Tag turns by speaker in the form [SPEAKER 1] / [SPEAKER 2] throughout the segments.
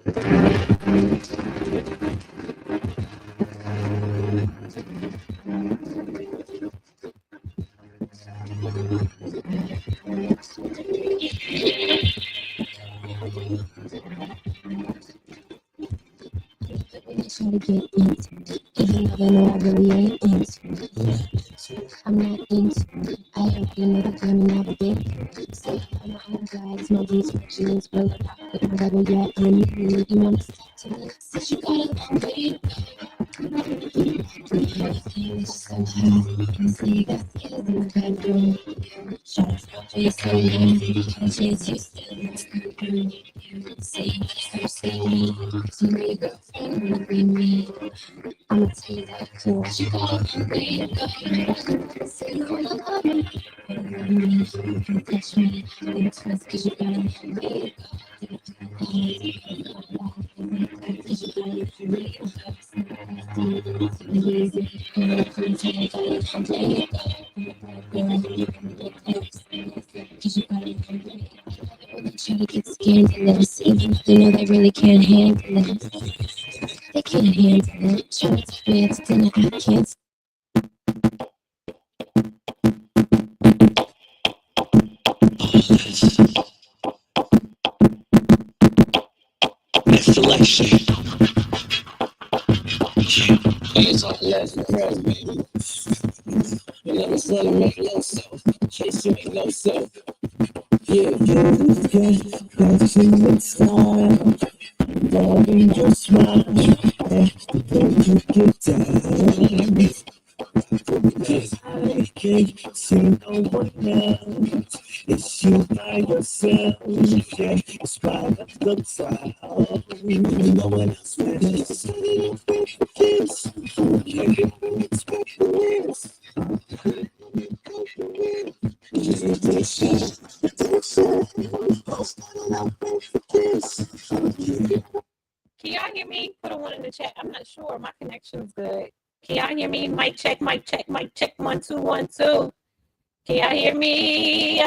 [SPEAKER 1] Try to get into it, even though they know I really ain't into it. I'm not into it. I help you know the gun and navigate. Say I'm my own flags, no restrictions, blow it up with my rebel yet. I'm you, you wanna step to me? Since you got a long way to go. Everything is so high. Can see the skills in the bedroom. Shots from facing down. Catches you still in the say you say me. So my girlfriend will bring me. I'ma tell you that too. She got a way to go. Say you wanna love me. You can touch me. You trust cause you got a way to go. Cause you got a way to go. Try to get scandalous, even if they know they really can't handle it. They can't handle it. Try to take me out to dinner, I can't.
[SPEAKER 2] Next selection. It's all left and right, baby. You never said it make no sense. Chase you make no sense. Yeah, got you in style. Love in your smile. The things you get down. I can't see no one else. It's you by yourself. Yeah, it's by the time. No one else matters. Kiss. Yeah, expect this.
[SPEAKER 3] Can y'all hear me? Put a one in the chat. I'm not sure. My connection's good. Can y'all hear me? Mic check, mic check, mic check. 1 2 1 2. Can y'all hear me?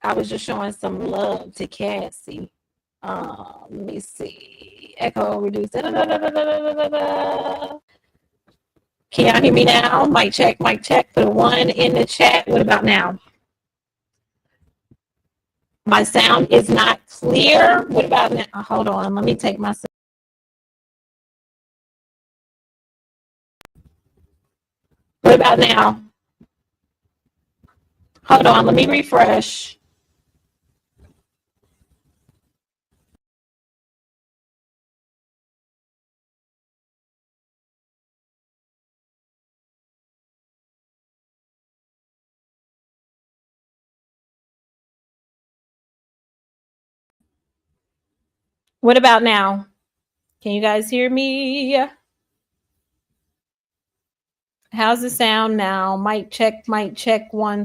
[SPEAKER 3] I was just showing some love to Cassie. Let me see. Echo reduce. Da, da, da, da, da, da, da. Can y'all hear me now? Mic check, mic check. Put a one in the chat. What about now? My sound is not clear. What about now? Hold on. Let me take my. What about now? Hold on. Let me refresh. What about now? Can you guys hear me? How's the sound now? Mic check, 1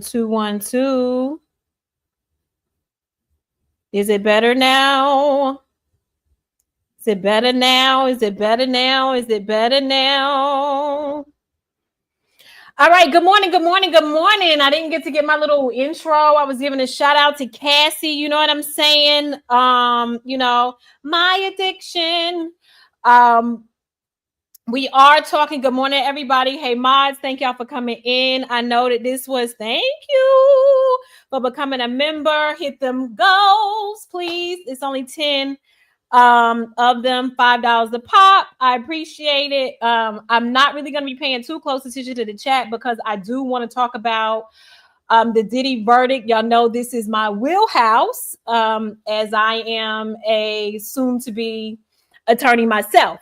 [SPEAKER 3] 2 1 2. Is it better now? Is it better now? Is it better now? Is it better now? All right. Good morning. Good morning. Good morning. I didn't get to get my little intro. I was giving a shout out to Cassie. You know what I'm saying? You know, my addiction. We are talking. Good morning, everybody. Hey, mods. Thank y'all for coming in. I know that this was, thank you for becoming a member. Hit them goals, please. It's only 10 of them, $5 a pop. I appreciate it. I'm not really going to be paying too close attention to the chat because I do want to talk about the Diddy verdict. Y'all know this is my wheelhouse, as I am a soon-to-be attorney myself.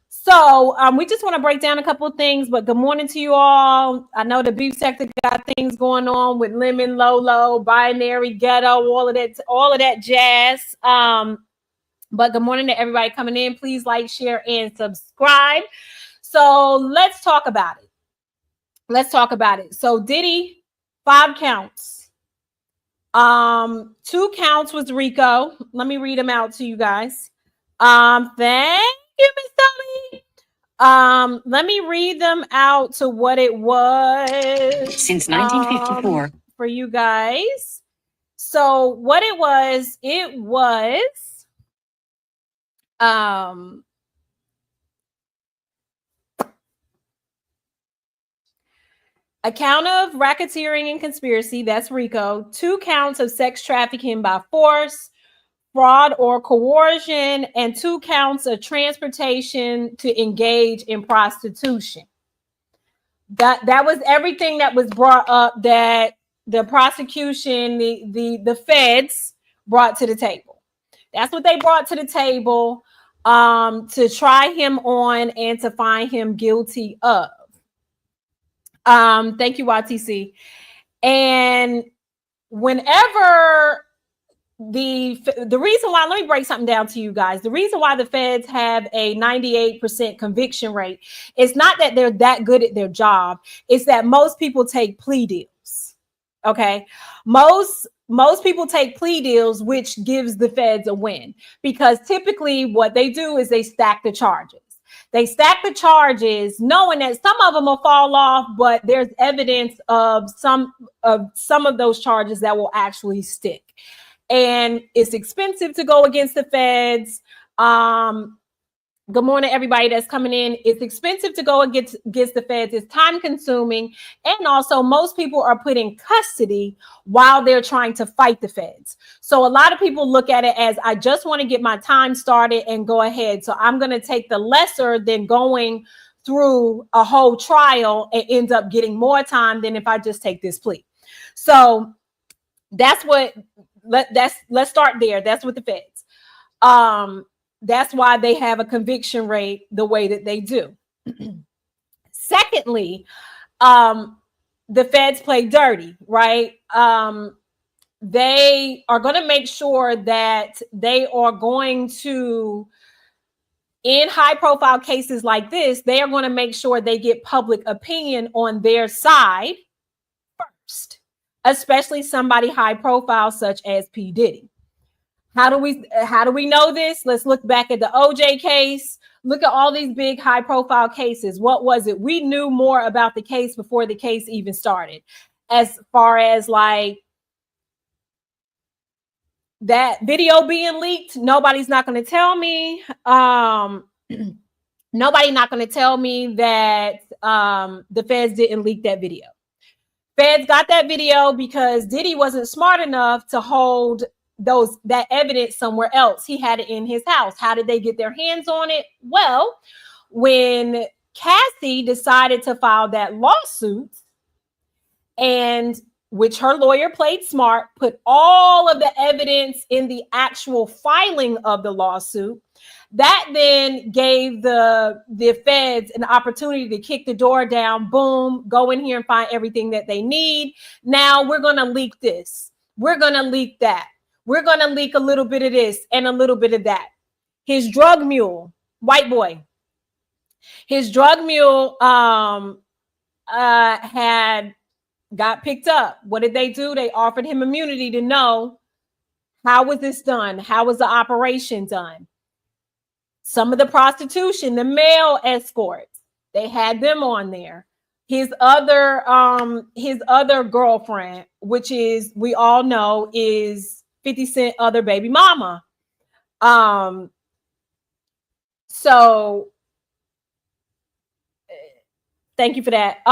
[SPEAKER 3] So we just want to break down a couple of things, but good morning to you all. I know the beef sector got things going on with Lemon, Lolo, Binary, Ghetto, all of that jazz. But good morning to everybody coming in. Please like, share, and subscribe. So let's talk about it. So Diddy, 5 counts. 2 counts was RICO. Let me read them out to you guys. Thank you, Miss Dolly. Let me read them out to what it was.
[SPEAKER 4] Since 1954.
[SPEAKER 3] For you guys. So what it was A count of racketeering and conspiracy, that's RICO, 2 counts of sex trafficking by force, fraud or coercion, and 2 counts of transportation to engage in prostitution. That was everything that was brought up that the prosecution, the feds brought to the table. That's what they brought to the table to try him on and to find him guilty of. Thank you, YTC. And whenever the reason why, let me break something down to you guys. The reason why the feds have a 98% conviction rate is not that they're that good at their job. It's that most people take plea deals. Okay. Most people take plea deals, which gives the feds a win, because typically what they do is they stack the charges. They stack the charges knowing that some of them will fall off, but there's evidence of some of those charges that will actually stick. And it's expensive to go against the feds. Good morning, everybody that's coming in. It's expensive to go against the feds. It's time consuming. And also most people are put in custody while they're trying to fight the feds. So a lot of people look at it as, I just want to get my time started and go ahead. So I'm going to take the lesser than going through a whole trial and end up getting more time than if I just take this plea. So that's what, let's start there. That's what the feds. That's why they have a conviction rate the way that they do. Secondly, the feds play dirty, right? They are going to make sure that they are going to, in high profile cases like this, they are going to make sure they get public opinion on their side first, especially somebody high profile such as P. Diddy. How do we know this? Let's look back at the OJ case. Look at all these big high profile cases. What was it? We knew more about the case before the case even started. As far as like that video being leaked, nobody's not going to tell me. Nobody's not going to tell me that the feds didn't leak that video. Feds got that video because Diddy wasn't smart enough to hold that evidence somewhere else. He had it in his house. How did they get their hands on it? Well, when Cassie decided to file that lawsuit, and which her lawyer played smart, put all of the evidence in the actual filing of the lawsuit, that then gave the feds an opportunity to kick the door down. Boom, go in here and find everything that they need. Now we're going to leak this. We're going to leak that. We're going to leak a little bit of this and a little bit of that. His drug mule, white boy, his drug mule had got picked up. What did they do? They offered him immunity to know, how was this done? How was the operation done? Some of the prostitution, the male escorts, they had them on there. His other girlfriend, which is, we all know, is 50 Cent other baby mama. So thank you for that.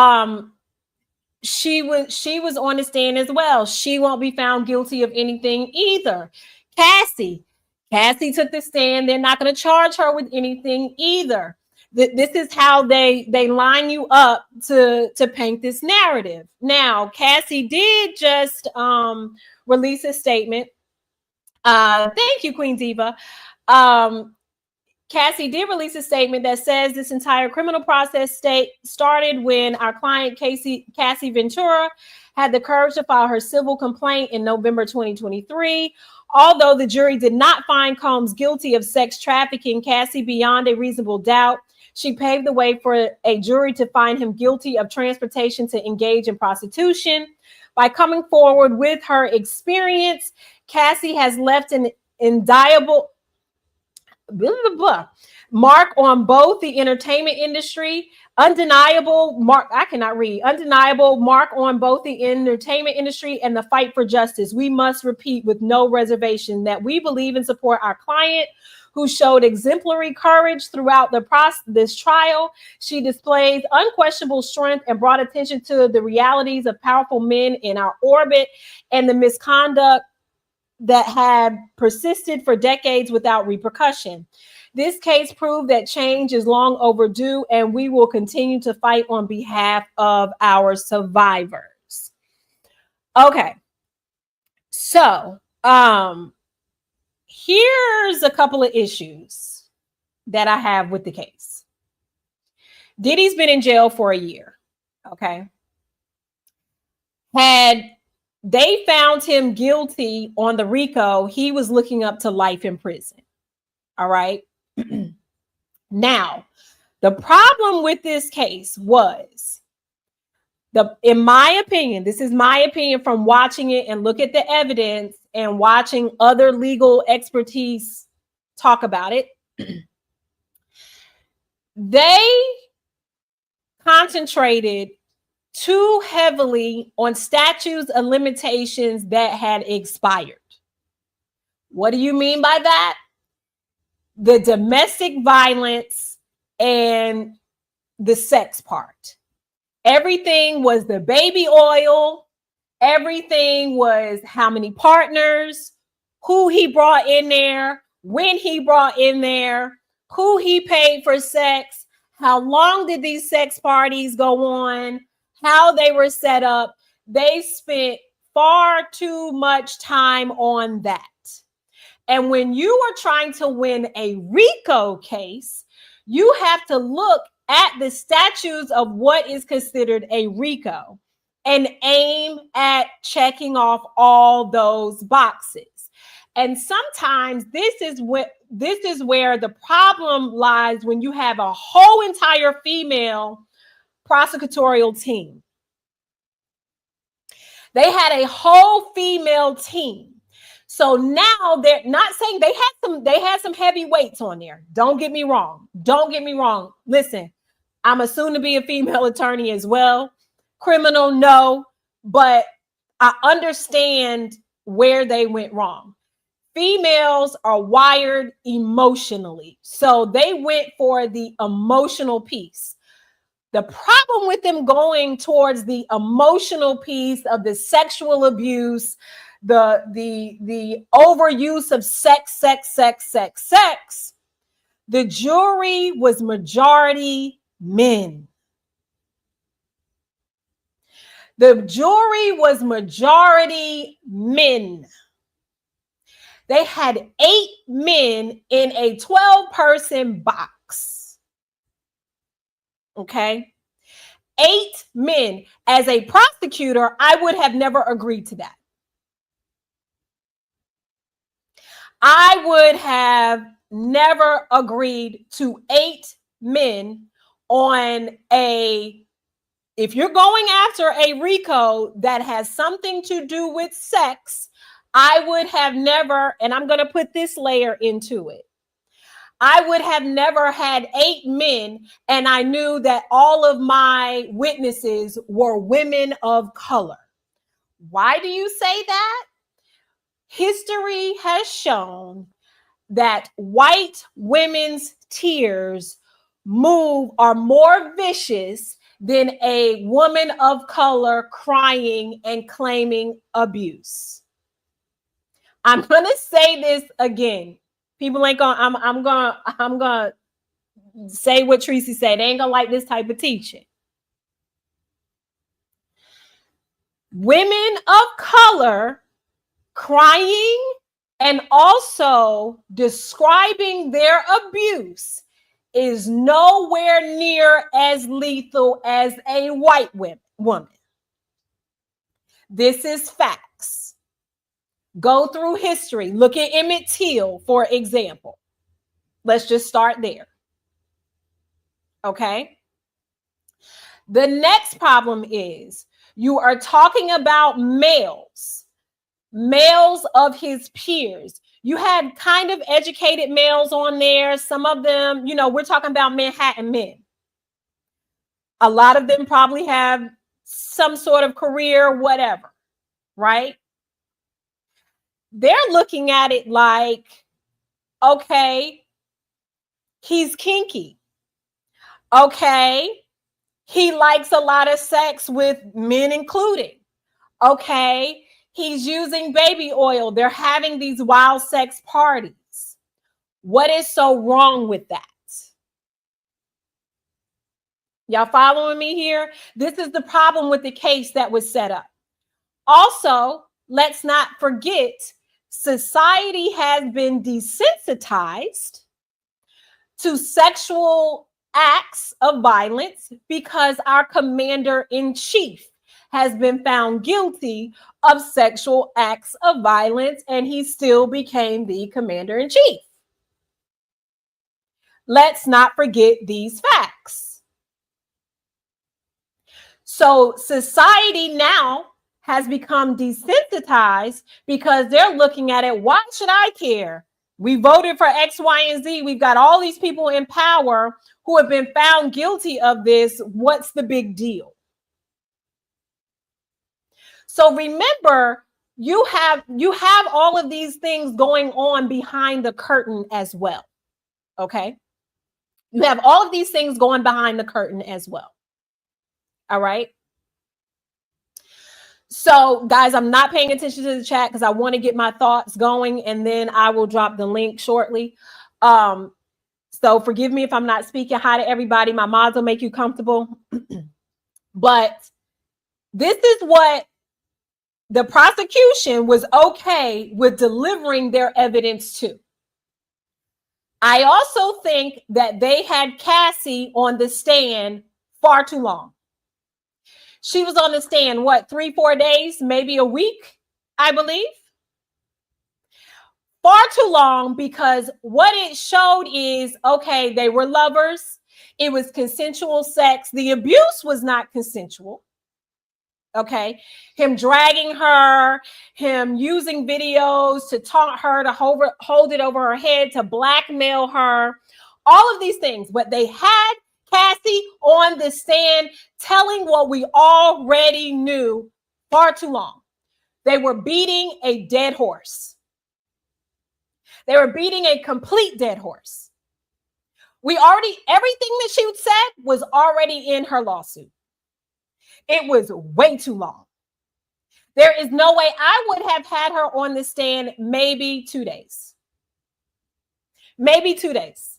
[SPEAKER 3] She was on the stand as well. She won't be found guilty of anything either. Cassie took the stand. They're not going to charge her with anything either. This is how they line you up to paint this narrative. Now, Cassie did just release a statement. Thank you, Queen Diva. Cassie did release a statement that says this entire criminal process started when our client Cassie Ventura had the courage to file her civil complaint in November 2023. Although the jury did not find Combs guilty of sex trafficking, Cassie, beyond a reasonable doubt, she paved the way for a jury to find him guilty of transportation to engage in prostitution. By coming forward with her experience, Cassie has left an indelible mark on both the entertainment industry, undeniable mark on both the entertainment industry and the fight for justice. We must repeat with no reservation that we believe and support our client, who showed exemplary courage throughout this trial. She displays unquestionable strength and brought attention to the realities of powerful men in our orbit and the misconduct that had persisted for decades without repercussion. This case proved that change is long overdue, and we will continue to fight on behalf of our survivors. Okay. So, here's a couple of issues that I have with the case. Diddy's been in jail for a year. Okay. Had they found him guilty on the RICO, he was looking up to life in prison. All right. Now, the problem with this case was, in my opinion, this is my opinion from watching it and look at the evidence and watching other legal expertise talk about it. They concentrated too heavily on statutes of limitations that had expired. What do you mean by that? The domestic violence and the sex part. Everything was the baby oil. Everything was how many partners, who he brought in there, when he brought in there, who he paid for sex, how long did these sex parties go on, how they were set up. They spent far too much time on that. And when you are trying to win a RICO case, you have to look at the statutes of what is considered a RICO and aim at checking off all those boxes. And sometimes this is where the problem lies when you have a whole entire female prosecutorial team. They had a whole female team. So now they're not saying they had some heavy weights on there. Don't get me wrong. Listen, I'm a soon to be a female attorney as well. Criminal, no, but I understand where they went wrong. Females are wired emotionally. So they went for the emotional piece. The problem with them going towards the emotional piece of the sexual abuse, the overuse of sex, the jury was majority men. The jury was majority men. They had 8 men in a 12-person box. Okay? 8 men. As a prosecutor, I would have never agreed to that. I would have never agreed to 8 men on if you're going after a RICO that has something to do with sex, I would have never, and I'm going to put this layer into it. I would have never had 8 men, and I knew that all of my witnesses were women of color. Why do you say that? History has shown that white women's tears are more vicious than a woman of color crying and claiming abuse. I'm going to say this again. People ain't going, I'm going to say what Tracy said. They ain't going to like this type of teaching. Women of color crying and also describing their abuse is nowhere near as lethal as a white woman. This is facts. Go through history. Look at Emmett Till, for example. Let's just start there. Okay? The next problem is you are talking about males of his peers. You had kind of educated males on there. Some of them, we're talking about Manhattan men. A lot of them probably have some sort of career, whatever, right? They're looking at it like, okay, He's kinky. Okay. He likes a lot of sex with men included. Okay. He's using baby oil. They're having these wild sex parties. What is so wrong with that? Y'all following me here? This is the problem with the case that was set up. Also, let's not forget, society has been desensitized to sexual acts of violence because our commander-in-chief has been found guilty of sexual acts of violence, and he still became the commander-in-chief. Let's not forget these facts. So society now has become desensitized because they're looking at it. Why should I care? We voted for X, Y, and Z. We've got all these people in power who have been found guilty of this. What's the big deal? So remember, you have all of these things going on behind the curtain as well. Okay? You have all of these things going behind the curtain as well. All right? So, guys, I'm not paying attention to the chat because I want to get my thoughts going, and then I will drop the link shortly. So forgive me if I'm not speaking. Hi to everybody. My mods will make you comfortable. But this is what the prosecution was okay with delivering their evidence to. I also think that they had Cassie on the stand far too long. She was on the stand, what, 3-4 days, maybe a week, I believe. Far too long, because what it showed is, okay, they were lovers. It was consensual sex. The abuse was not consensual. Okay. Him dragging her, him using videos to taunt her, to hold it over her head, to blackmail her, all of these things. But they had Cassie on the stand telling what we already knew far too long. They were beating a dead horse. They were beating a complete dead horse. Everything that she said was already in her lawsuit. It was way too long. There is no way. I would have had her on the stand maybe 2 days. Maybe 2 days.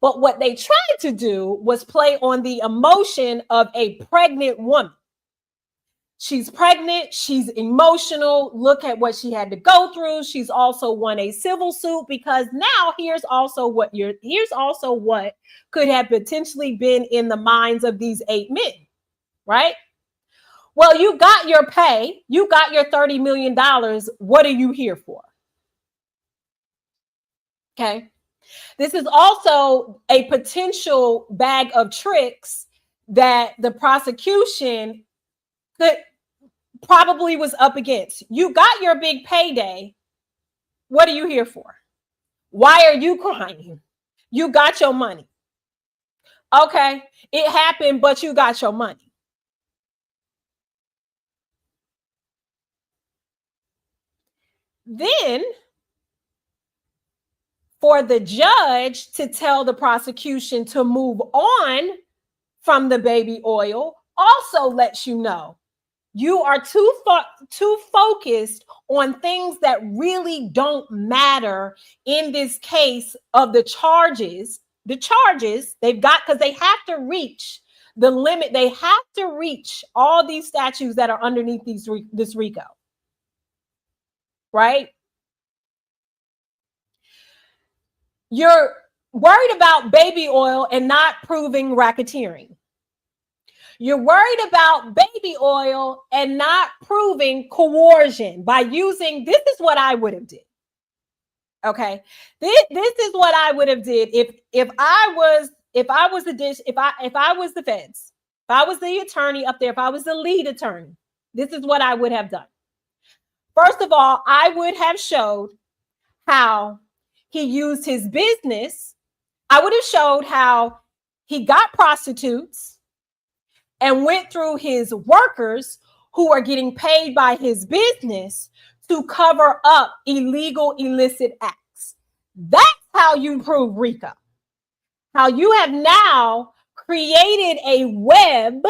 [SPEAKER 3] But what they tried to do was play on the emotion of a pregnant woman. She's pregnant. She's emotional. Look at what she had to go through. She's also won a civil suit, because now here's also what could have potentially been in the minds of these 8 men, right? Well, you got your pay. You got your $30 million. What are you here for? Okay. This is also a potential bag of tricks that the prosecution probably was up against. You got your big payday. What are you here for? Why are you crying? You got your money. Okay, it happened, but you got your money. Then, for the judge to tell the prosecution to move on from the baby oil also lets you know you are too focused on things that really don't matter in this case of the charges. The charges they've got, because they have to reach the limit. They have to reach all these statutes that are underneath this RICO, right? You're worried about baby oil and not proving racketeering. You're worried about baby oil and not proving coercion by using, this is what I would have did. Okay. This is what I would have did if I was the feds, if I was the attorney up there, if I was the lead attorney, this is what I would have done. First of all, I would have showed how he used his business. I would have showed how he got prostitutes and went through his workers who are getting paid by his business to cover up illegal, illicit acts. That's how you prove RICO. how you have now created a web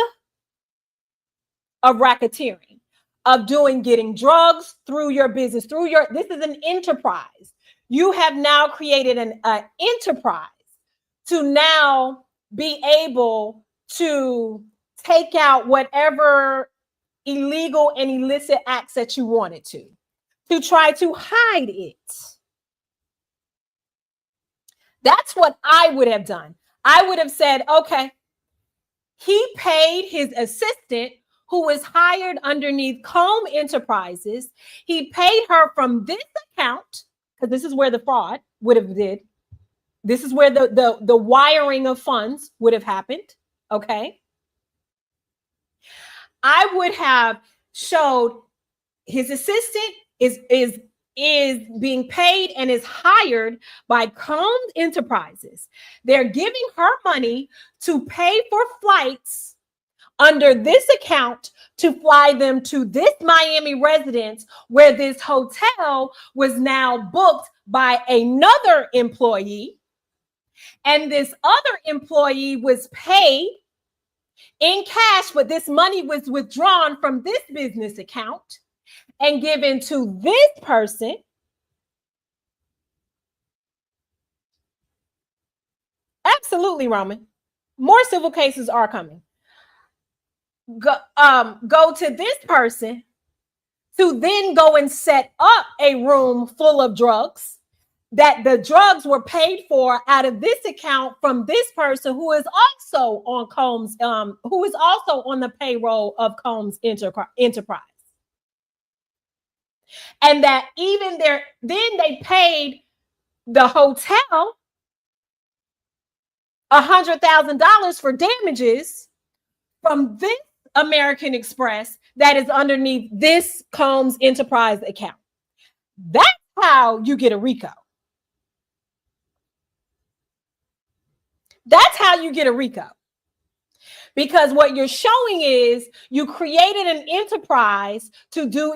[SPEAKER 3] of racketeering, of getting drugs through your business, this is an enterprise. You have now created an enterprise to now be able to take out whatever illegal and illicit acts that you wanted to try to hide it. That's what I would have done. I would have said, okay, he paid his assistant, who was hired underneath Comb Enterprises. He paid her from this account, because this is where the fraud would have did. This is where the wiring of funds would have happened. Okay. I would have showed his assistant is being paid and is hired by Comb Enterprises. They're giving her money to pay for flights under this account to fly them to this Miami residence, where this hotel was now booked by another employee. And this other employee was paid in cash, but this money was withdrawn from this business account and given to this person. Absolutely, Roman. More civil cases are coming. Go to this person to then go and set up a room full of drugs, that the drugs were paid for out of this account from this person who is also on Combs, who is also on the payroll of Combs Enterprise. And that even then they paid the hotel $100,000 for damages from this American Express that is underneath this Combs Enterprise account. That's how you get a RICO. That's how you get a RICO. Because what you're showing is you created an enterprise to do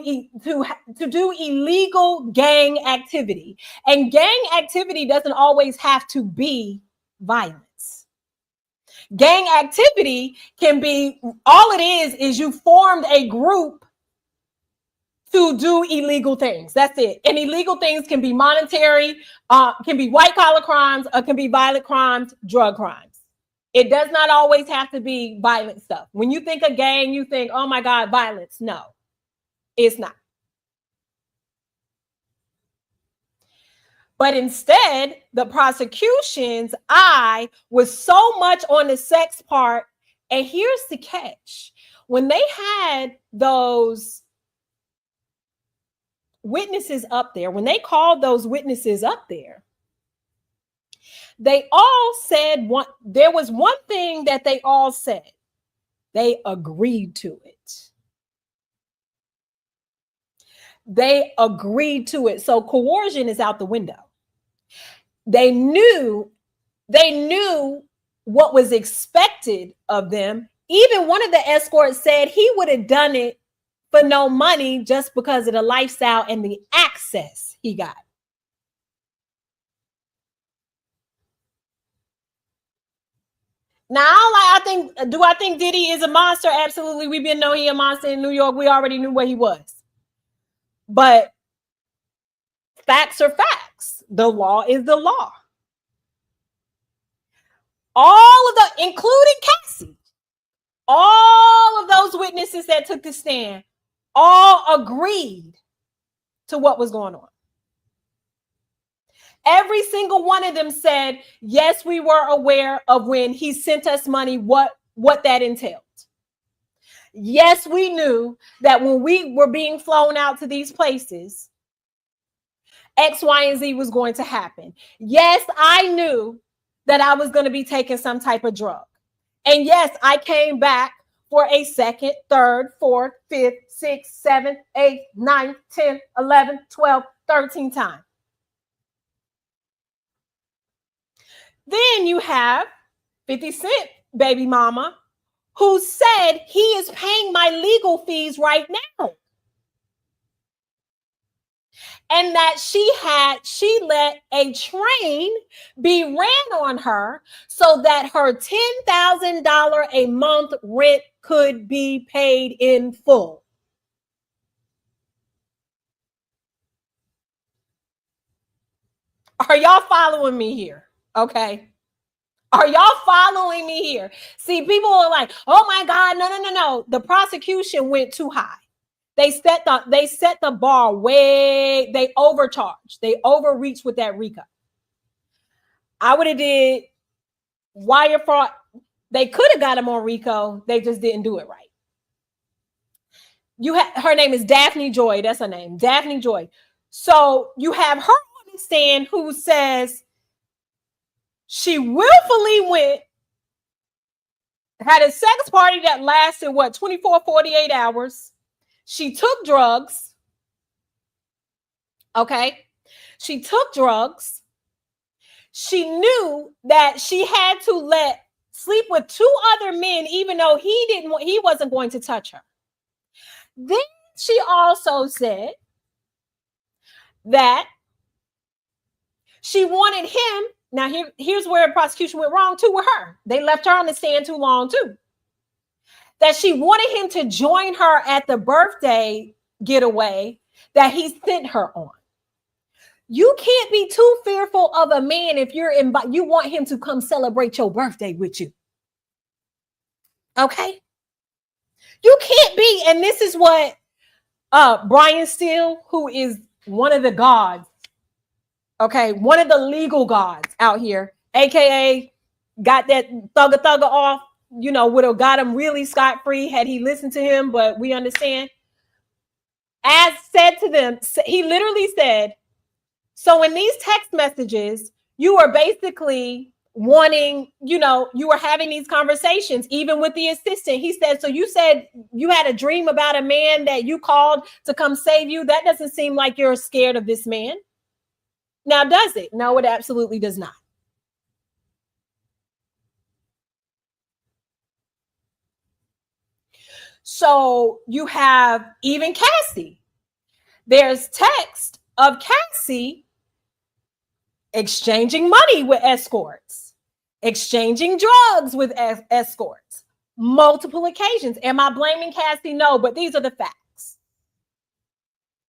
[SPEAKER 3] illegal gang activity. And gang activity doesn't always have to be violence. Gang activity can be, all it is you formed a group to do illegal things. That's it. And illegal things can be monetary, can be white collar crimes, or can be violent crimes, drug crimes. It does not always have to be violent stuff. When you think of gang, you think, oh my God, violence. No, it's not. But instead, the prosecution's eye was so much on the sex part. And here's the catch. When they had those witnesses up there, when they called those witnesses up there, they all said there was one thing that they all said. They agreed to it. They agreed to it. So coercion is out the window. They knew what was expected of them. Even one of the escorts said he would have done it for no money just because of the lifestyle and the access he got. Now, do I think Diddy is a monster? Absolutely. We've been knowing he a monster in New York. We already knew what he was. But facts are facts. The law is the law. All of the, including Cassie, all of those witnesses that took the stand, all agreed to what was going on. Every single one of them said, yes, we were aware of when he sent us money, what that entailed. Yes, we knew that when we were being flown out to these places, X, Y, and Z was going to happen. Yes, I knew that I was going to be taking some type of drug. And yes, I came back for a second, third, fourth, fifth, sixth, seventh, eighth, ninth, 10th, 11th, 12th, 13th time. Then you have 50 Cent baby mama, who said he is paying my legal fees right now. and that she let a train be ran on her so that her $10,000 a month rent could be paid in full. Are y'all following me here? Okay. Are y'all following me here? See, people are like, oh my God, no. The prosecution went too high. They set the bar way, they overcharged. They overreached with that RICO. I would have did wire fraud. They could have got him on RICO. They just didn't do it right. Her name is Daphne Joy. That's her name, Daphne Joy. So you have her on the stand who says she willfully had a sex party that lasted 24, 48 hours. She took drugs. Okay. She took drugs. She knew that she had to sleep with 2 other men, even though he wasn't going to touch her. Then she also said that she wanted him. Now, here's where the prosecution went wrong too with her. They left her on the stand too long too. That she wanted him to join her at the birthday getaway that he sent her on. You can't be too fearful of a man if you want him to come celebrate your birthday with you. Okay? You can't be, and this is what Brian Steele, who is one of the gods, okay, one of the legal gods out here, aka got that thugger off, would have got him really scot-free had he listened to him, but we understand. As said to them, he literally said, so in these text messages, you are basically wanting, you were having these conversations, even with the assistant. He said, so you said you had a dream about a man that you called to come save you. That doesn't seem like you're scared of this man. Now, does it? No, it absolutely does not. So you have even Cassie. There's text of Cassie exchanging money with escorts, exchanging drugs with escorts, multiple occasions. Am I blaming Cassie? No, but these are the facts.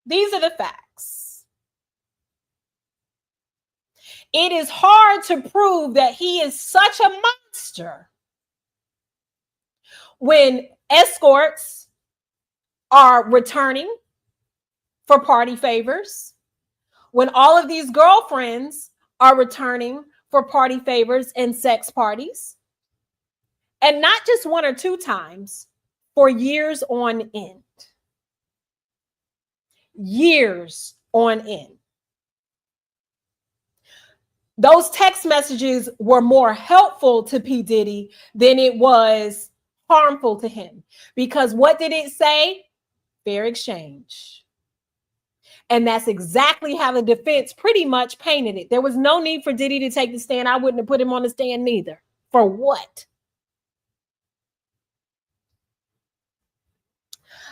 [SPEAKER 3] These are the facts. It is hard to prove that he is such a monster when escorts are returning for party favors, when all of these girlfriends are returning for party favors and sex parties, and not just 1 or 2 times, for years on end. Years on end. Those text messages were more helpful to P. Diddy than it was harmful to him. Because what did it say? Fair exchange. And that's exactly how the defense pretty much painted it. There was no need for Diddy to take the stand. I wouldn't have put him on the stand neither. For what?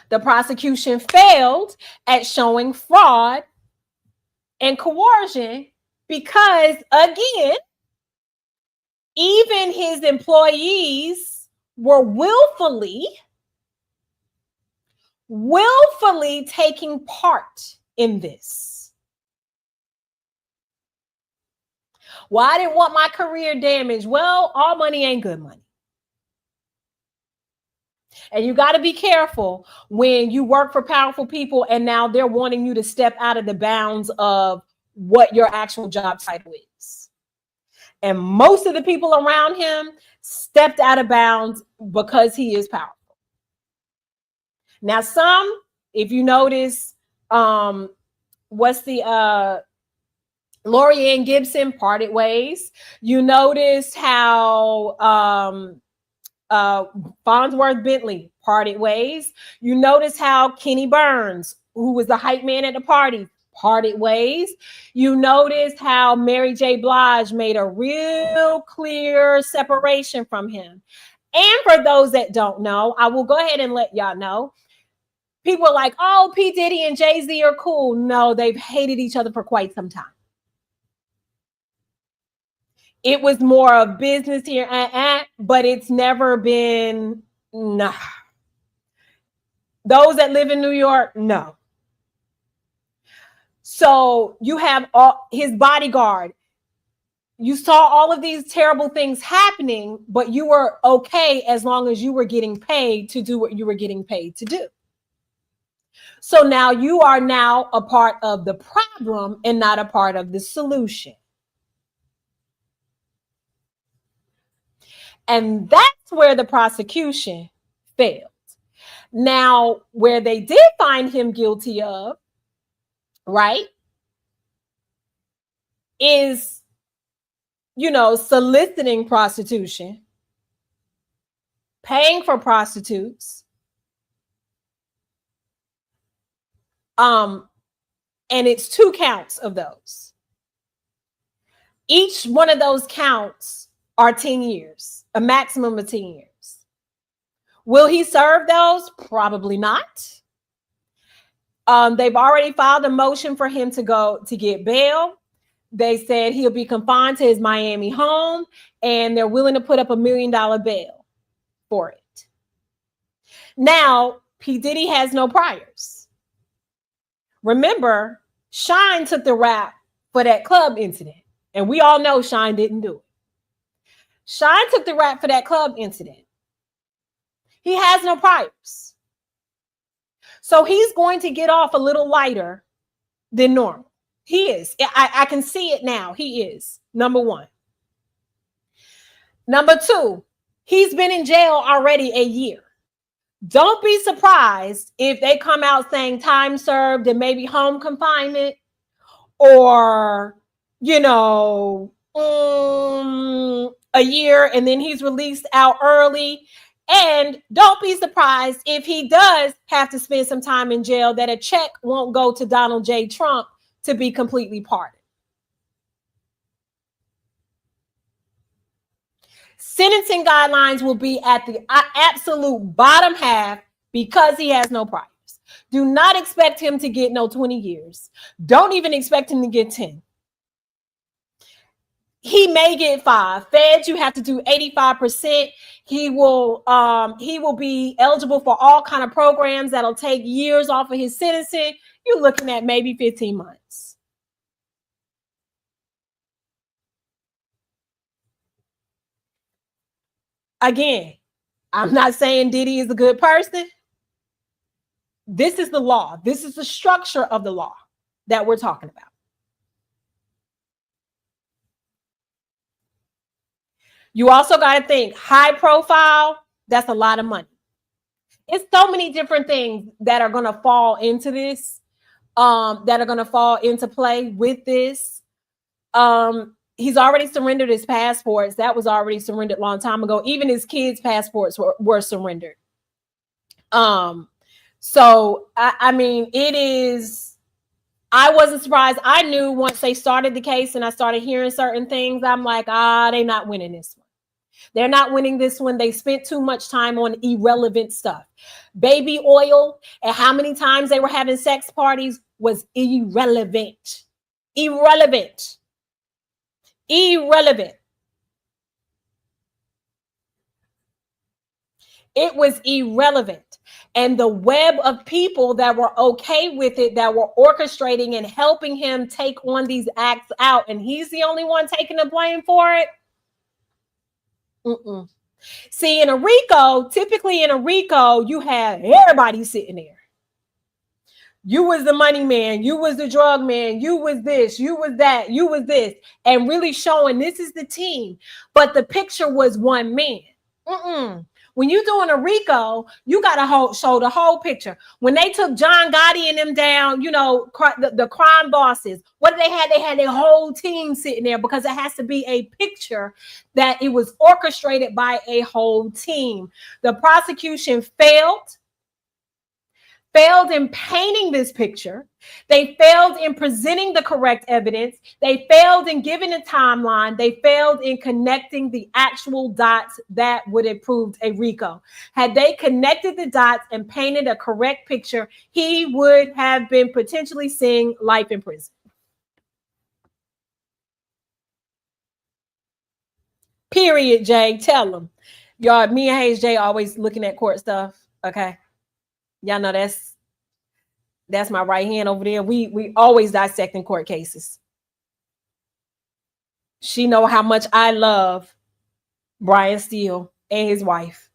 [SPEAKER 3] The prosecution failed at showing fraud and coercion because, again, even his employees were willfully taking part in this. Well, I didn't want my career damaged. Well, all money ain't good money. And you got to be careful when you work for powerful people and now they're wanting you to step out of the bounds of what your actual job title is. And most of the people around him stepped out of bounds because he is powerful. Now, some, if you notice, what's the Lori Ann Gibson parted ways. You notice how Farnsworth Bentley parted ways. You notice how Kenny Burns, who was the hype man at the party, parted ways. You notice how Mary J. Blige made a real clear separation from him. And for those that don't know, I will go ahead and let y'all know, people are like, oh, P. Diddy and Jay-Z are cool. No, they've hated each other for quite some time. It was more of business here, but it's never been, nah. Those that live in New York, no. So you have his bodyguard. You saw all of these terrible things happening, but you were okay as long as you were getting paid to do what you were getting paid to do. So now you are now a part of the problem and not a part of the solution. And that's where the prosecution failed. Now, where they did find him guilty of, right, is, soliciting prostitution, paying for prostitutes, and it's 2 counts of those. Each one of those counts are 10 years, a maximum of 10 years. Will he serve those? Probably not. They've already filed a motion for him to get bail. They said he'll be confined to his Miami home, and they're willing to put up $1 million bail for it. Now, P. Diddy has no priors. Remember, Shine took the rap for that club incident, and we all know Shine didn't do it. Shine took the rap for that club incident. He has no priors. So he's going to get off a little lighter than normal. He is. I can see it now. He is, number one. Number two, he's been in jail already a year. Don't be surprised if they come out saying time served and maybe home confinement, or, a year and then he's released out early. And don't be surprised if he does have to spend some time in jail, that a check won't go to Donald J. Trump to be completely pardoned. Sentencing guidelines will be at the absolute bottom half because he has no priors. Do not expect him to get no 20 years. Don't even expect him to get 10. He may get 5. Feds, you have to do 85%. He will be eligible for all kind of programs that'll take years off of his sentencing. You're looking at maybe 15 months. Again, I'm not saying Diddy is a good person. This is the law. This is the structure of the law that we're talking about. You also got to think high profile. That's a lot of money. It's so many different things that are going to fall into this, that are going to fall into play with this. He's already surrendered his passports. That was already surrendered a long time ago. Even his kids' passports were surrendered. So I mean, it is. I wasn't surprised. I knew once they started the case and I started hearing certain things, I'm like, they're not winning this one. They're not winning this one. They spent too much time on irrelevant stuff. Baby oil and how many times they were having sex parties was irrelevant. Irrelevant. Irrelevant. It was irrelevant. And the web of people that were okay with it, that were orchestrating and helping him take on these acts out, and he's the only one taking the blame for it. See, in a RICO, typically in a RICO, you have everybody sitting there. You was the money man, you was the drug man, you was this, you was that, you was this, and really showing this is the team. But the picture was one man. When you're doing a RICO, you got to show the whole picture. When they took John Gotti and them down, the crime bosses, what did they have? They had their whole team sitting there because it has to be a picture that it was orchestrated by a whole team. The prosecution failed failed in painting this picture. They failed in presenting the correct evidence. They failed in giving a timeline. They failed in connecting the actual dots that would have proved a RICO. Had they connected the dots and painted a correct picture, he would have been potentially seeing life in prison. Period, Jay. Tell them. Y'all, me and Hayes J always looking at court stuff. Okay. Y'all know that's my right hand over there. We always dissecting court cases. She know how much I love Brian Steele and his wife.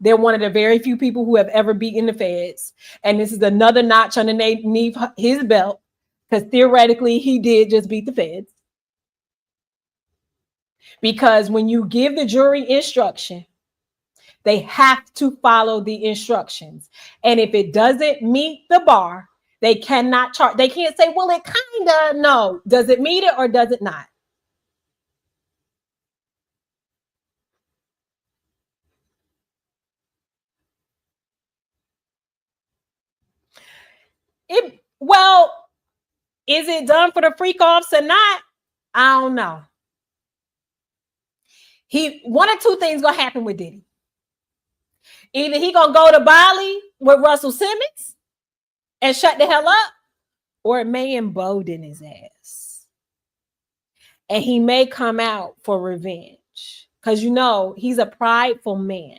[SPEAKER 3] They're one of the very few people who have ever beaten the feds. And this is another notch underneath his belt, because theoretically he did just beat the feds. Because when you give the jury instruction, they have to follow the instructions. And if it doesn't meet the bar, they cannot charge. They can't say, well, it kind of, no. Does it meet it or does it not? Well, is it done for the freak offs or not? I don't know. One or two things gonna happen with Diddy. Either he gonna go to Bali with Russell Simmons and shut the hell up, or it may embolden his ass. And he may come out for revenge. Because you know, he's a prideful man.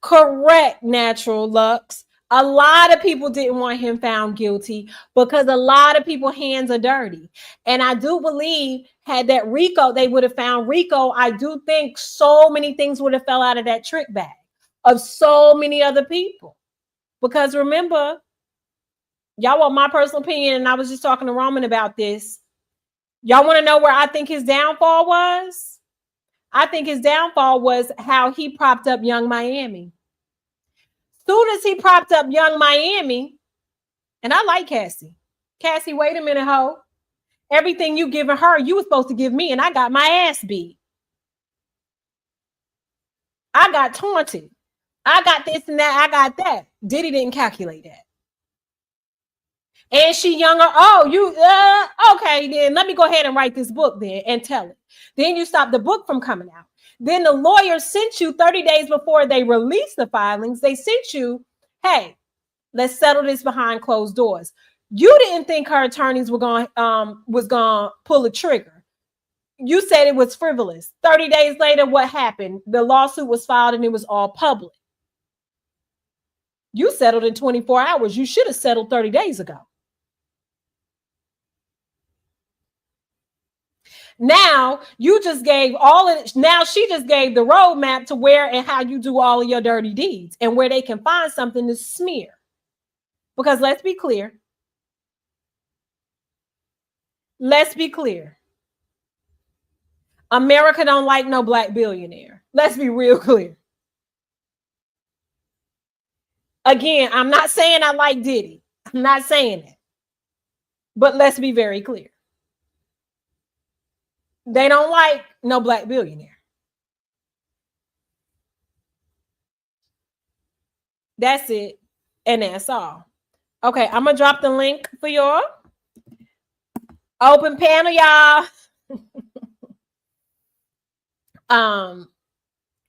[SPEAKER 3] Correct, Natural Lux. A lot of people didn't want him found guilty because a lot of people's hands are dirty. And I do believe had that RICO, they would have found RICO. I do think so many things would have fell out of that trick bag of so many other people. Because remember, y'all want my personal opinion, and I was just talking to Roman about this. Y'all want to know where I think his downfall was? I think his downfall was how he propped up Young Miami. Soon as he propped up Young Miami, and I like Cassie. Cassie, wait a minute, ho. Everything you giving her, you were supposed to give me, and I got my ass beat. I got taunted. I got this and that. I got that. Diddy didn't calculate that. And she younger. Oh, you okay? Then let me go ahead and write this book then and tell it. Then you stop the book from coming out. Then the lawyer sent you 30 days before they released the filings. They sent you, hey, let's settle this behind closed doors. You didn't think her attorneys were going to pull a trigger. You said it was frivolous. 30 days later, what happened? The lawsuit was filed and it was all public. You settled in 24 hours. You should have settled 30 days ago. Now you just gave now she just gave the roadmap to where and how you do all of your dirty deeds and where they can find something to smear. Because let's be clear. Let's be clear. America don't like no black billionaire. Let's be real clear. Again, I'm not saying I like Diddy. I'm not saying it. But let's be very clear. They don't like no black billionaire. That's it. And that's all. Okay, I'm going to drop the link for y'all. Open panel, y'all.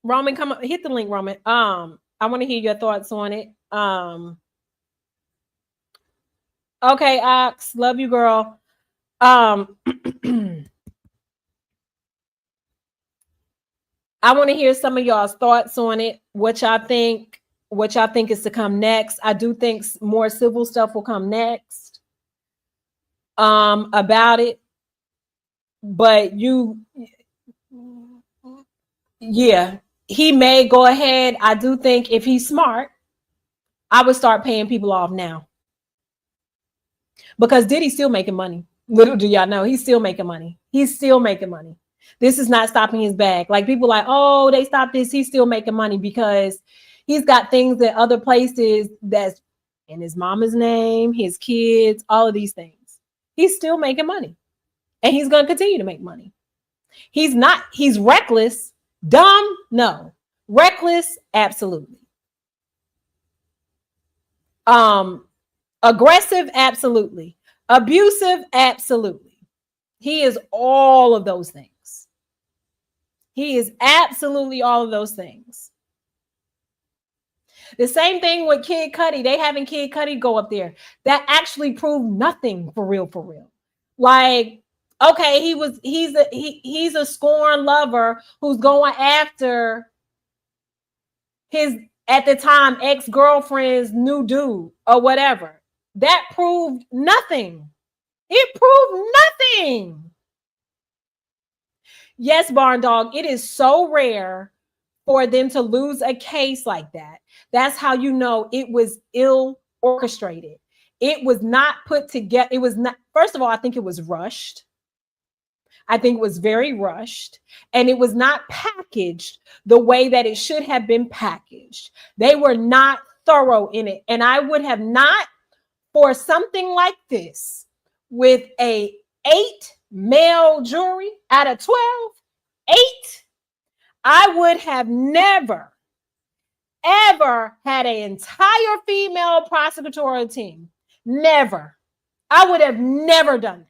[SPEAKER 3] Roman, come up, hit the link, Roman. I want to hear your thoughts on it. Okay, Ox, love you, girl. I want to hear some of y'all's thoughts on it. What y'all think is to come next. I do think more civil stuff will come next about it. But yeah, he may go ahead. I do think if he's smart, I would start paying people off now. Because Diddy's still making money. Little do y'all know, he's still making money. He's still making money. This is not stopping his bag. Like people like, oh, they stopped this. He's still making money because he's got things at other places that's in his mama's name, his kids, all of these things. He's still making money. And he's going to continue to make money. He's reckless, dumb, no. Reckless, absolutely. Aggressive, absolutely. Abusive, absolutely. He is all of those things. He is absolutely all of those things. The same thing with Kid Cudi. They having Kid Cudi go up there. That actually proved nothing for real, for real. Like, okay, he's a scorned lover who's going after his, at the time, ex-girlfriend's new dude or whatever. That proved nothing. It proved nothing. Yes, Barn Dog, it is so rare for them to lose a case like that. That's how you know it was ill orchestrated. It was not put together. It was not, first of all, I think it was rushed. I think it was very rushed, and it was not packaged the way that it should have been packaged. They were not thorough in it. And I would have not, for something like this, with a 8 male jury out of 12, 8, I would have never, ever had an entire female prosecutorial team. Never. I would have never done that.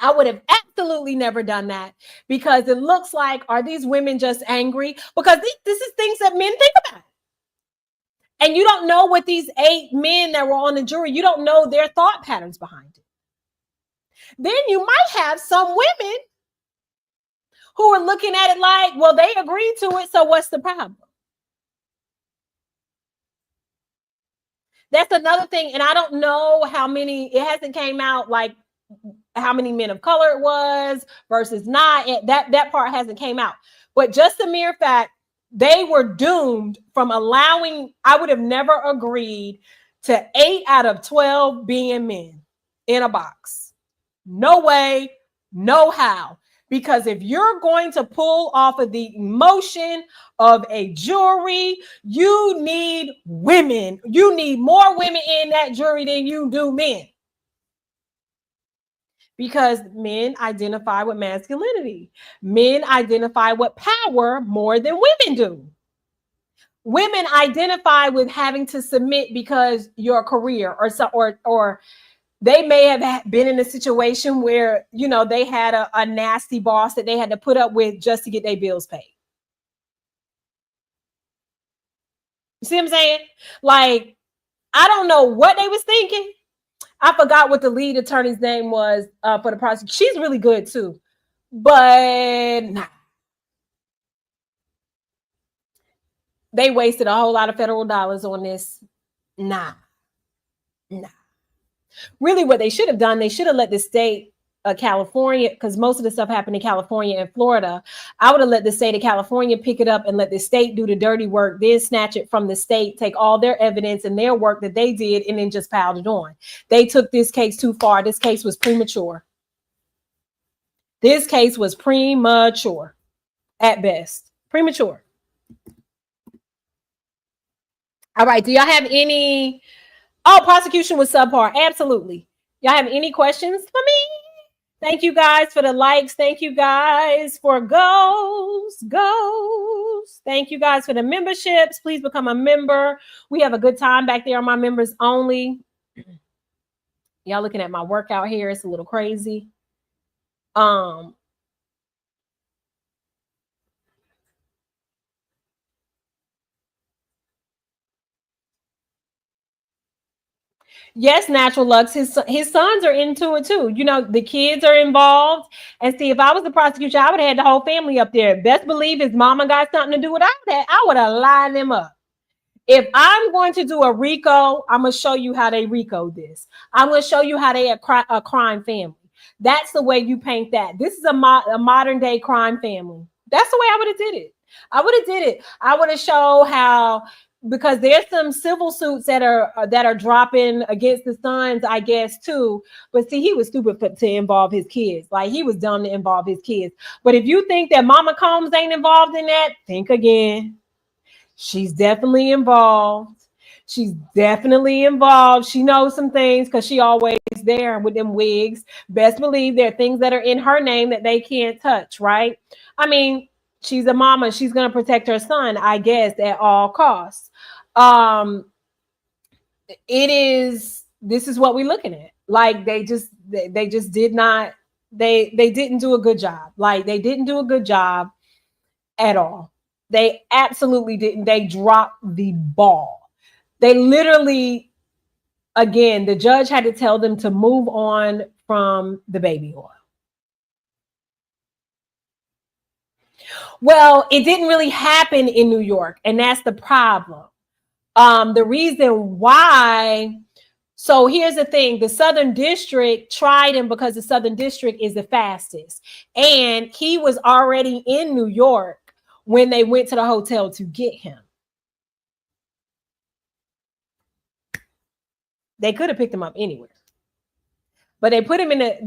[SPEAKER 3] I would have absolutely never done that, because it looks like, are these women just angry? Because this is things that men think about. And you don't know what these 8 men that were on the jury, you don't know their thought patterns behind it. Then you might have some women who are looking at it like, well, they agreed to it, so what's the problem? That's another thing. And I don't know how many, it hasn't came out like how many men of color it was versus not. That part hasn't came out. But just the mere fact they were doomed from allowing, I would have never agreed to 8 out of 12 being men in a box. No way, no how. Because if you're going to pull off of the emotion of a jury, you need women. You need more women in that jury than you do men. Because men identify with masculinity. Men identify with power more than women do. Women identify with having to submit because your career or they may have been in a situation where, you know, they had a nasty boss that they had to put up with just to get their bills paid. You see what I'm saying? Like, I don't know what they was thinking. I forgot what the lead attorney's name was for the prosecution. She's really good too. But nah. They wasted a whole lot of federal dollars on this. Nah. Really, what they should have done, they should have let the state of California, because most of the stuff happened in California and Florida. I would have let the state of California pick it up and let the state do the dirty work, then snatch it from the state, take all their evidence and their work that they did, and then just piled it on. They took this case too far. This case was premature. This case was premature at best. Premature. All right. Do y'all have any? Oh, prosecution was subpar. Absolutely. Y'all have any questions for me? Thank you guys for the likes. Thank you guys for goes. Thank you guys for the memberships. Please become a member. We have a good time back there on my members only. Y'all looking at my workout here. It's a little crazy. Yes, Natural Lux. His sons are into it too. You know, the kids are involved. And see, if I was the prosecution, I would have had the whole family up there. Best believe his mama got something to do with that. I would have lined them up. If I'm going to do a RICO, I'm going to show you how they RICO this. I'm going to show you how they a crime family. That's the way you paint that. This is a modern day crime family. That's the way I would have did it. I would have showed how, because there's some civil suits that are dropping against the sons, I guess, too. But see, he was stupid to involve his kids. Like, he was dumb to involve his kids. But if you think that Mama Combs ain't involved in that, think again. She's definitely involved. She knows some things because she always there with them wigs. Best believe there are things that are in her name that they can't touch, right? I mean, she's a mama. She's gonna protect her son, I guess, at all costs. Um, it is. This is what we're looking at. Like they just did not. They didn't do a good job. Like they didn't do a good job at all. They absolutely didn't. They dropped the ball. They literally, again, the judge had to tell them to move on from the baby oil. Well, it didn't really happen in New York, and that's the problem. The reason why. So here's the thing: the Southern District tried him because the Southern District is the fastest, and he was already in New York when they went to the hotel to get him. They could have picked him up anywhere, but they put him in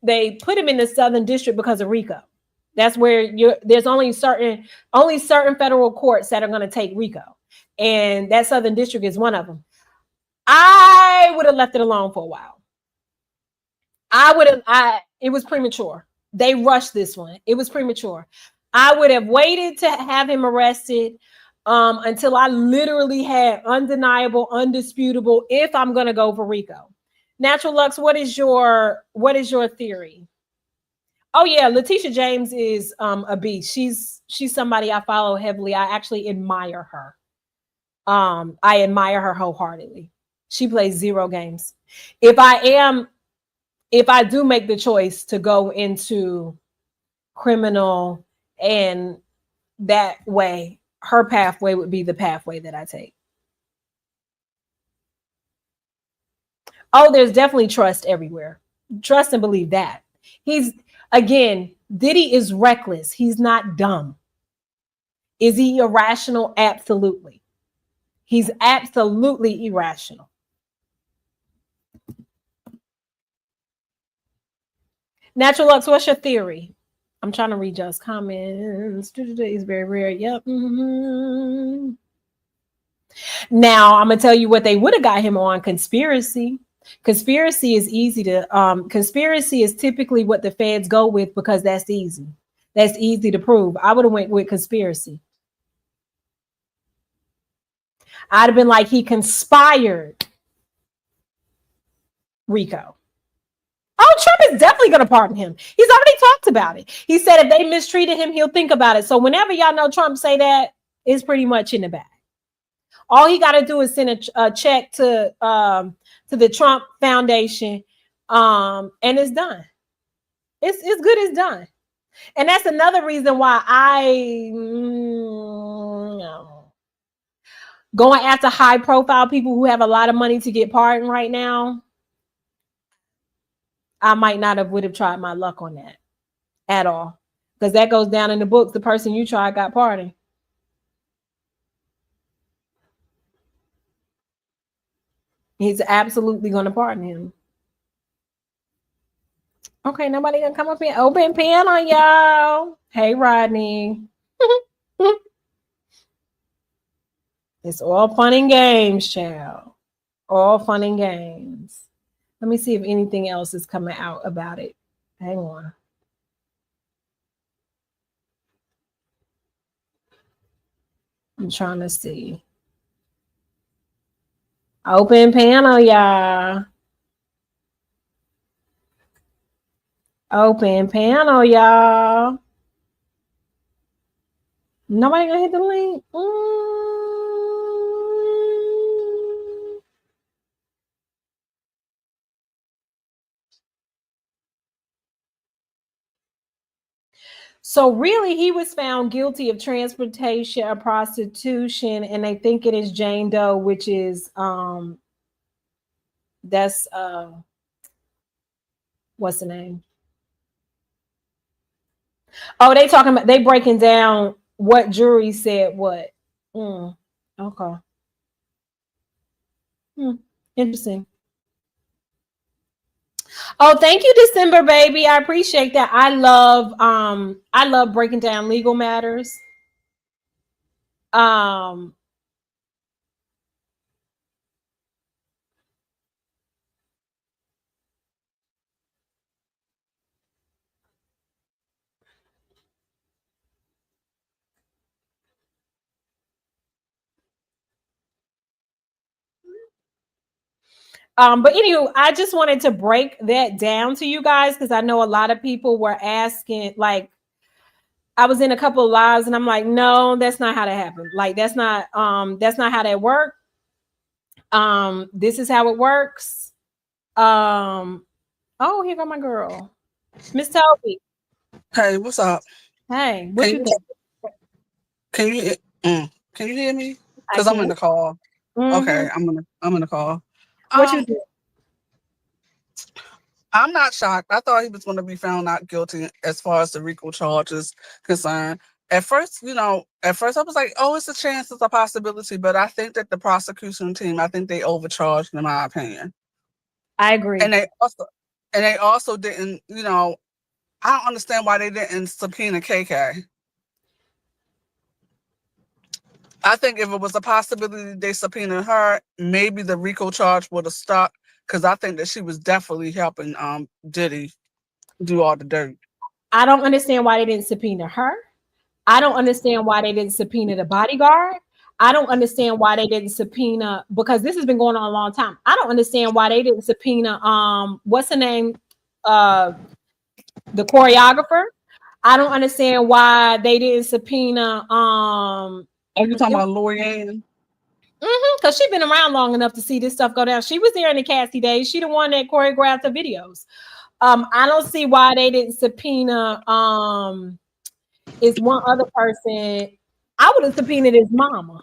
[SPEAKER 3] they put him in the Southern District because of RICO. That's where there's only certain federal courts that are going to take RICO, and that Southern District is one of them. I would have left it alone for a while. It was premature. They rushed this one. It was premature. I would have waited to have him arrested until I literally had undeniable, undisputable, if I'm going to go for RICO. Natural Lux, what is your theory? Oh yeah, Letitia James is a beast. She's somebody I follow heavily. I actually admire her. I admire her wholeheartedly. She plays zero games. If I do make the choice to go into criminal and that way, her pathway would be the pathway that I take. Oh, there's definitely trust everywhere. Trust and believe that. Diddy is reckless. He's not dumb. Is he irrational? Absolutely. He's absolutely irrational. Natural Lux, what's your theory? I'm trying to read y'all's comments. Today is very rare. Yep. Mm-hmm. Now I'm gonna tell you what they would have got him on: conspiracy. Conspiracy is easy to conspiracy is typically what the feds go with because that's easy. That's easy to prove. I would have went with conspiracy. I'd have been like, he conspired RICO. Oh, Trump is definitely going to pardon him. He's already talked about it. He said if they mistreated him, he'll think about it. So whenever y'all know Trump say that, it's pretty much in the bag. All he got to do is send a check to the Trump Foundation, and it's done. It's good. It's done. And that's another reason why going after high profile people who have a lot of money to get pardoned right now, I might not would have tried my luck on that at all. Because that goes down in the books. The person you tried got pardoned. He's absolutely going to pardon him. Okay, nobody gonna come up here. Open panel, y'all. Hey, Rodney. It's all fun and games, child. All fun and games. Let me see if anything else is coming out about it. Hang on. I'm trying to see. Open panel, y'all. Open panel, y'all. Nobody gonna hit the link? So really, he was found guilty of transportation or prostitution, and they think it is Jane Doe, which is that's what's the name? Oh, they breaking down what jury said what. Okay. Interesting. Oh, thank you, December baby. I appreciate that. I love breaking down legal matters. But anyway, I just wanted to break that down to you guys because I know a lot of people were asking, like, I was in a couple of lives and I'm like, no, that's not how that happened. Like, that's not how that worked. This is how it works. Oh, here go my girl, Miss Toby.
[SPEAKER 2] Hey, what's up?
[SPEAKER 3] Hey, what
[SPEAKER 2] Can
[SPEAKER 3] you
[SPEAKER 2] you
[SPEAKER 3] think?
[SPEAKER 2] can you can you hear me?
[SPEAKER 3] I
[SPEAKER 2] Cause I'm in
[SPEAKER 3] can.
[SPEAKER 2] the call.
[SPEAKER 3] Mm-hmm.
[SPEAKER 2] Okay, I'm in the call.
[SPEAKER 3] What you
[SPEAKER 2] Um,
[SPEAKER 3] think?
[SPEAKER 2] I'm not shocked. I thought he was going to be found not guilty as far as the RICO charges concerned. At first I was like, oh, it's a chance, it's a possibility. But I think that the prosecution team, I think they overcharged, in my opinion.
[SPEAKER 3] I agree.
[SPEAKER 2] And they also didn't, I don't understand why they didn't subpoena KK. I think if it was a possibility they subpoenaed her, maybe the RICO charge would have stuck. Because I think that she was definitely helping Diddy do all the dirt.
[SPEAKER 3] I don't understand why they didn't subpoena her. I don't understand why they didn't subpoena the bodyguard. I don't understand why they didn't subpoena, because this has been going on a long time. I don't understand why they didn't subpoena what's the name? The choreographer. I don't understand why they didn't subpoena
[SPEAKER 2] Are you talking about Lorianne?
[SPEAKER 3] because she's been around long enough to see this stuff go down. She was there in the Cassie days. She the one that choreographed the videos. I don't see why they didn't subpoena is one other person. I would have subpoenaed his mama.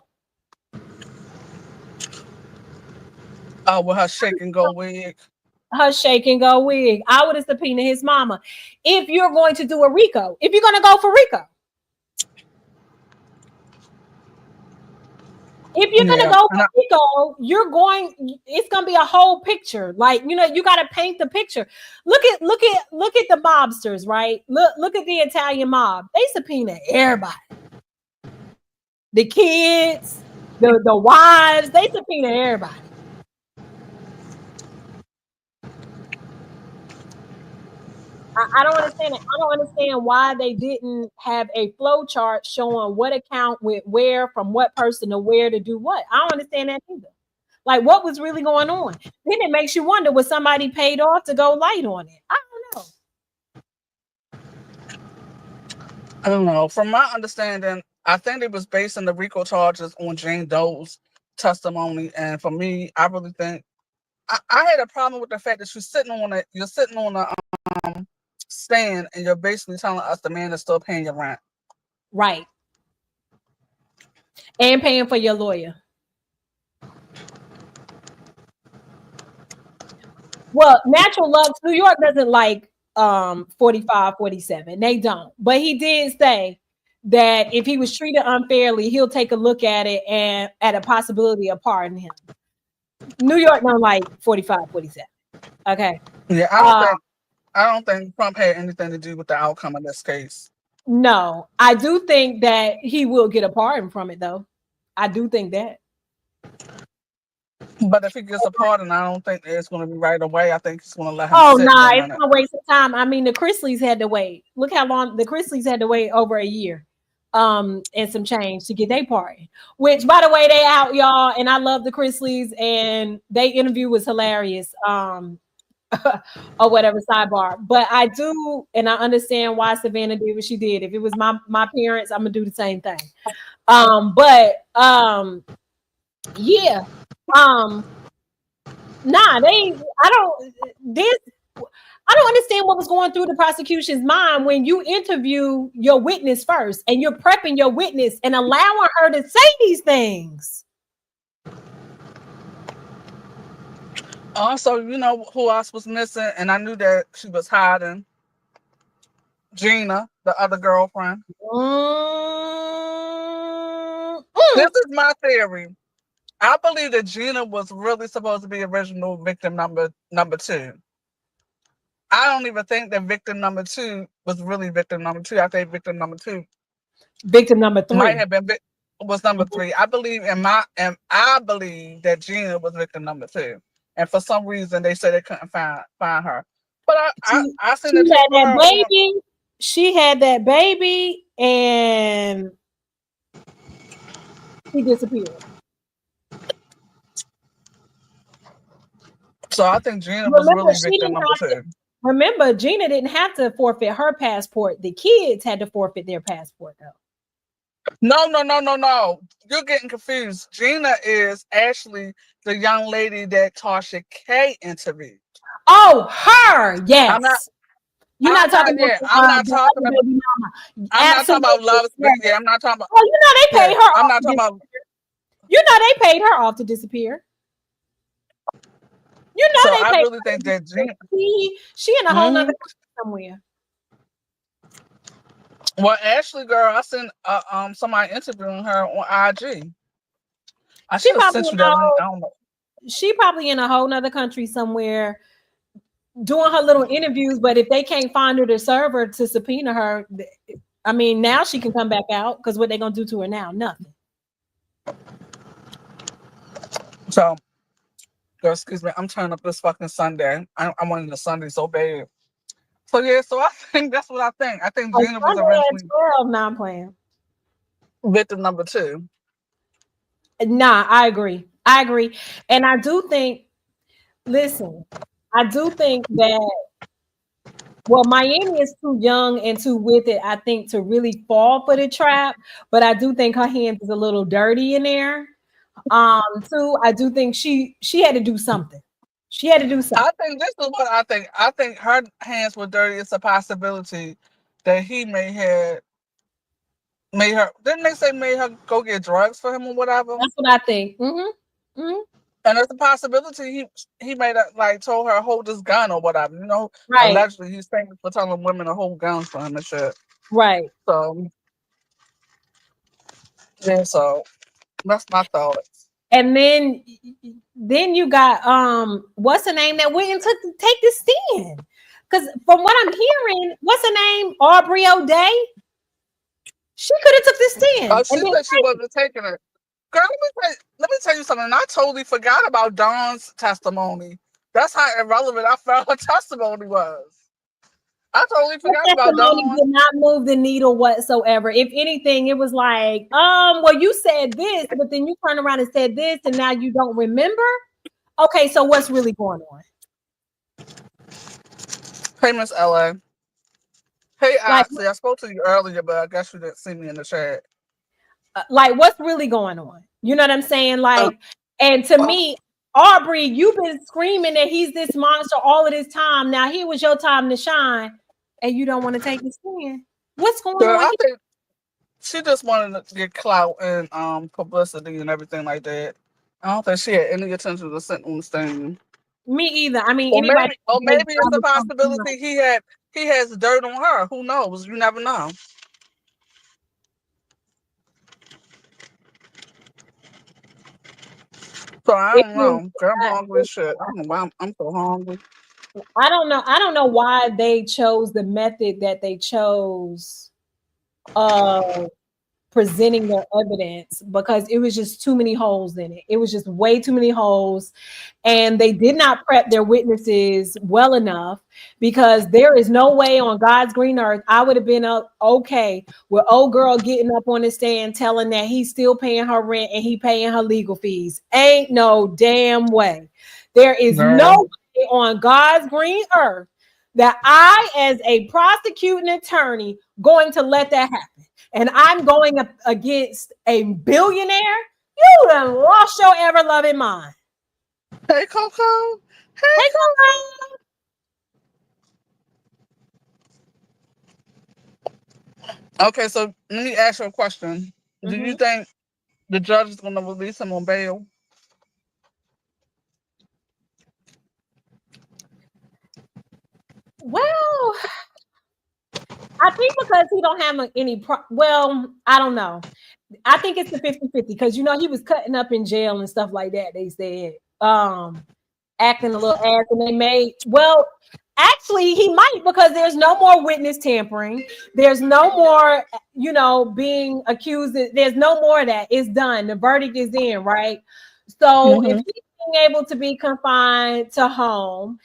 [SPEAKER 2] Oh, with her shake and go wig.
[SPEAKER 3] Her shake and go wig. I would have subpoenaed his mama. If you're going to do a RICO, if you're going to go for RICO, if you're going to
[SPEAKER 2] Yeah.
[SPEAKER 3] go for RICO, it's going to be a whole picture. Like, you got to paint the picture. Look at the mobsters, right? Look at the Italian mob. They subpoena everybody. The kids, the wives, they subpoena everybody. I don't understand it. I don't understand why they didn't have a flow chart showing what account went where, from what person to where to do what. I don't understand that either. Like, what was really going on? Then it makes you wonder, was somebody paid off to go light on it? I don't know.
[SPEAKER 2] I don't know. From my understanding, I think it was based on the RICO charges on Jane Doe's testimony. And for me, I really think I had a problem with the fact that you're sitting on a stand and you're basically telling us the man is still paying your rent.
[SPEAKER 3] Right. And paying for your lawyer. Well, Natural Lux, New York doesn't like 45, 47. They don't. But he did say that if he was treated unfairly, he'll take a look at it and at a possibility of pardoning him. New York don't like 45, 47. Okay.
[SPEAKER 2] Yeah, I don't think Trump had anything to do with the outcome of this case.
[SPEAKER 3] No, I do think that he will get a pardon from it, though. I do think that.
[SPEAKER 2] But if he gets a pardon, I don't think it's going to be right away. I think he's going to let him
[SPEAKER 3] Oh,
[SPEAKER 2] sit
[SPEAKER 3] nah,
[SPEAKER 2] for a
[SPEAKER 3] it's
[SPEAKER 2] minute.
[SPEAKER 3] gonna waste of time. I mean, the Chrisleys had to wait. Look how long the Chrisleys had to wait, over a year, and some change to get their party. Which, by the way, they out, y'all, and I love the Chrisleys, and they interview was hilarious. Or whatever, sidebar. But I do, and I understand why Savannah did what she did. If it was my parents, I'm gonna do the same thing. Yeah. Nah, I don't understand what was going through the prosecution's mind when you interview your witness first and you're prepping your witness and allowing her to say these things.
[SPEAKER 2] Also, you know who else was missing? And I knew that she was hiding. Gina, the other girlfriend. This is my theory. I believe that Gina was really supposed to be original victim number two. I don't even think that victim number two was really victim number two. I think victim number two,
[SPEAKER 3] victim number 3,
[SPEAKER 2] might have been was number 3. I believe I believe that Gina was victim number 2, and for some reason they said they couldn't find her. But I seen the clip of her
[SPEAKER 3] baby. She had that baby and she disappeared.
[SPEAKER 2] So I think Gina was
[SPEAKER 3] Remember,
[SPEAKER 2] really
[SPEAKER 3] she
[SPEAKER 2] victim
[SPEAKER 3] didn't
[SPEAKER 2] number
[SPEAKER 3] have to.
[SPEAKER 2] two.
[SPEAKER 3] Remember, Gina didn't have to forfeit her passport. The kids had to forfeit their passport, though.
[SPEAKER 2] No. You're getting confused. Gina is actually the young lady that Tasha K interviewed.
[SPEAKER 3] Oh, her,
[SPEAKER 2] I'm not.
[SPEAKER 3] yes. You're not
[SPEAKER 2] I'm not.
[SPEAKER 3] talking about
[SPEAKER 2] Yeah, I'm not
[SPEAKER 3] the
[SPEAKER 2] talking
[SPEAKER 3] other
[SPEAKER 2] about.
[SPEAKER 3] baby mama.
[SPEAKER 2] I'm not talking about
[SPEAKER 3] Absolutely.
[SPEAKER 2] love.
[SPEAKER 3] Yes.
[SPEAKER 2] Yeah, I'm not talking about.
[SPEAKER 3] Oh, you know they paid
[SPEAKER 2] Yeah,
[SPEAKER 3] her
[SPEAKER 2] I'm
[SPEAKER 3] off
[SPEAKER 2] not
[SPEAKER 3] to
[SPEAKER 2] talking about.
[SPEAKER 3] disappear. You know they paid her off to disappear. You
[SPEAKER 2] So
[SPEAKER 3] know
[SPEAKER 2] I
[SPEAKER 3] they paid
[SPEAKER 2] really
[SPEAKER 3] her to
[SPEAKER 2] think that
[SPEAKER 3] disappear.
[SPEAKER 2] Gina.
[SPEAKER 3] She in a whole nother
[SPEAKER 2] Mhm.
[SPEAKER 3] country somewhere.
[SPEAKER 2] Well, Ashley, girl, I sent somebody interviewing her on IG. I
[SPEAKER 3] She
[SPEAKER 2] should have
[SPEAKER 3] probably
[SPEAKER 2] sent
[SPEAKER 3] in
[SPEAKER 2] you
[SPEAKER 3] a
[SPEAKER 2] that link.
[SPEAKER 3] whole,
[SPEAKER 2] I don't know.
[SPEAKER 3] she probably in a whole nother country somewhere doing her little interviews. But if they can't find her to serve her to subpoena her, I mean, now she can come back out because what they gonna do to her now? Nothing.
[SPEAKER 2] So, girl, excuse me, I'm turning up this fucking Sunday. I wanted the Sunday so bad. So yeah, so I think that's what I think. I think
[SPEAKER 3] On
[SPEAKER 2] Gina was
[SPEAKER 3] Sunday at
[SPEAKER 2] originally
[SPEAKER 3] 12, now I'm playing.
[SPEAKER 2] victim number two.
[SPEAKER 3] Nah, I agree. I agree. And I do think, listen, I do think that, well, Miami is too young and too with it, I think, to really fall for the trap. But I do think her hands is a little dirty in there. Too, I do think she had to do something. She had to do something.
[SPEAKER 2] I think this is what I think. I think her hands were dirty. It's a possibility that he may have made her. Didn't they say made her go get drugs for him or whatever?
[SPEAKER 3] That's what I think. Mm-hmm.
[SPEAKER 2] And there's a possibility he made her like told her hold this gun or whatever. You know,
[SPEAKER 3] Right,
[SPEAKER 2] allegedly he's famous for telling women to hold guns for him and shit.
[SPEAKER 3] right.
[SPEAKER 2] So yeah, so that's my thoughts.
[SPEAKER 3] And then you got what's her name that went and take the stand? Because from what I'm hearing, what's her name? Aubrey O'Day. She could have took the stand
[SPEAKER 2] She
[SPEAKER 3] and then
[SPEAKER 2] said she wasn't taking it. Girl, let me tell you something. I totally forgot about Dawn's testimony. That's how irrelevant I felt her testimony was. I totally
[SPEAKER 3] her
[SPEAKER 2] forgot about
[SPEAKER 3] testimony
[SPEAKER 2] Dawn.
[SPEAKER 3] did not move the needle whatsoever. If anything, it was like, well, you said this, but then you turned around and said this, and now you don't remember. Okay, so what's really going on?
[SPEAKER 2] Hey, Miss LA. Hey,
[SPEAKER 3] Like,
[SPEAKER 2] Oxy. I spoke to you earlier, but I guess you didn't see me in the chat.
[SPEAKER 3] what's really going on? You know what I'm saying?
[SPEAKER 2] Uh,
[SPEAKER 3] Like, and to me, Aubrey, you've been screaming that he's this monster all of this time. Now here was your time to shine, and you don't want to take the stand. What's going
[SPEAKER 2] Girl,
[SPEAKER 3] on
[SPEAKER 2] I
[SPEAKER 3] here?
[SPEAKER 2] think she just wanted to get clout and publicity and everything like that. I don't think she had any intention of sitting on the stand.
[SPEAKER 3] Me either. I mean,
[SPEAKER 2] Or
[SPEAKER 3] anybody.
[SPEAKER 2] maybe it's a possibility he has dirt on her. Who knows? You never know. So I don't know. Girl, I'm hungry as shit. I don't know why I'm so hungry.
[SPEAKER 3] I don't know. I don't know why they chose the method that they chose of presenting their evidence, because it was just too many holes in it. It was just way too many holes. And they did not prep their witnesses well enough, because there is no way on God's green earth I would have been okay with old girl getting up on the stand telling that he's still paying her rent and he paying her legal fees. Ain't no damn way. There is no
[SPEAKER 2] Girl.
[SPEAKER 3] way on God's green earth that I, as a prosecuting attorney, going to let that happen. And I'm going up against a billionaire. You done lost your ever loving mind.
[SPEAKER 2] Hey, Coco. Hey,
[SPEAKER 3] Hey,
[SPEAKER 2] Coco. Okay, so let me ask you a question. Do you think the judge is going to release him on bail?
[SPEAKER 3] well, I think because he don't have any well, I don't know. I think it's the 50-50, because he was cutting up in jail and stuff like that, they said. Acting a little ass, and they made, well, actually he might, because there's no more witness tampering. There's no more, being accused. There's no more of that. It's done. The verdict is in, right? So if he's being able to be confined to home,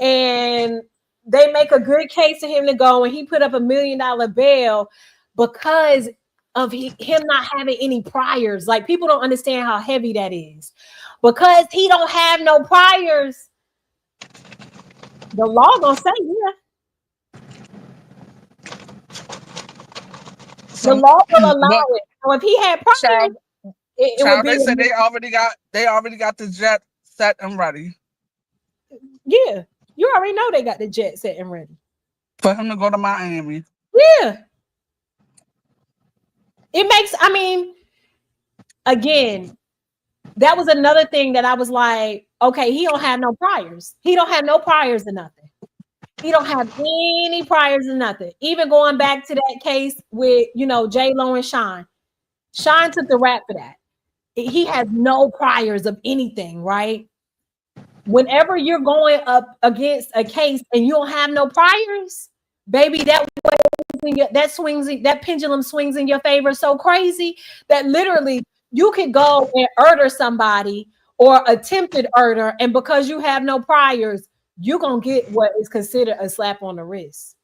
[SPEAKER 3] and they make a good case to him to go, and he put up $1 million bail because of him not having any priors. Like, people don't understand how heavy that is. Because he don't have no priors, The law gonna say, yeah. The
[SPEAKER 2] Some,
[SPEAKER 3] law will allow
[SPEAKER 2] but
[SPEAKER 3] it. So if he had priors,
[SPEAKER 2] child,
[SPEAKER 3] it would be
[SPEAKER 2] they said they already got the jet set and ready
[SPEAKER 3] yeah. You already know they got the jet set and ready.
[SPEAKER 2] for him to go to Miami.
[SPEAKER 3] Yeah. It makes, I mean, again, that was another thing that I was like, okay, he don't have no priors. He don't have no priors or nothing. He don't have any priors or nothing. Even going back to that case with, J Lo and Sean. Sean took the rap for that. He has no priors of anything, right? Whenever you're going up against a case and you don't have no priors, baby, that pendulum swings in your favor so crazy that literally you could go and murder somebody or attempted murder, and because you have no priors, you're gonna get what is considered a slap on the wrist.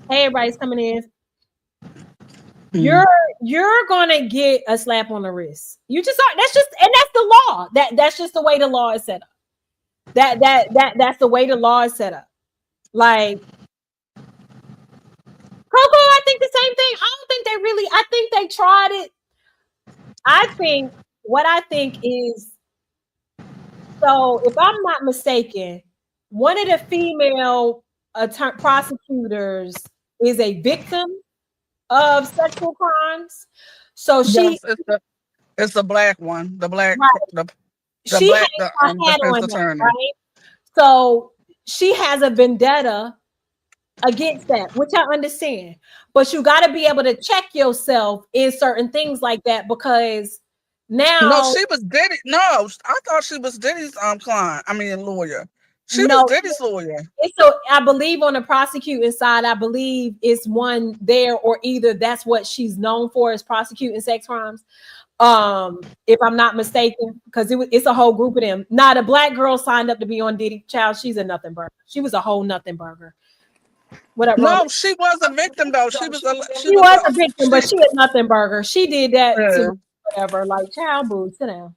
[SPEAKER 3] Hey, everybody's coming in. You're gonna get a slap on the wrist. You just are. That's the law. That's just the way the law is set up. That's the way the law is set up. Like Coco, I think the same thing. I don't think they really. I think they tried it. What I think is, so if I'm not mistaken, one of the female prosecutors is a victim of sexual crimes. So
[SPEAKER 2] Yes, it's the black one, the black
[SPEAKER 3] right. She
[SPEAKER 2] black
[SPEAKER 3] hangs her hat
[SPEAKER 2] defense
[SPEAKER 3] on that,
[SPEAKER 2] attorney.
[SPEAKER 3] right? So she has a vendetta against that, which I understand. But you got to be able to check yourself in certain things like that, because
[SPEAKER 2] No,
[SPEAKER 3] now,
[SPEAKER 2] she was Diddy. No, I thought she was Diddy's client. I mean, lawyer. She was
[SPEAKER 3] no.
[SPEAKER 2] Diddy's lawyer.
[SPEAKER 3] So I believe on the prosecuting side, I believe it's one there, or either that's what she's known for, is prosecuting sex crimes. If I'm not mistaken, because it's a whole group of them. Now, the black girl signed up to be on Diddy. Child, she's a nothing burger. She was a whole nothing burger. What up, Roman?
[SPEAKER 2] No, she was a victim though. She was
[SPEAKER 3] She was a victim, but she a nothing burger. She did that to whatever. Like, child, boo, sit down.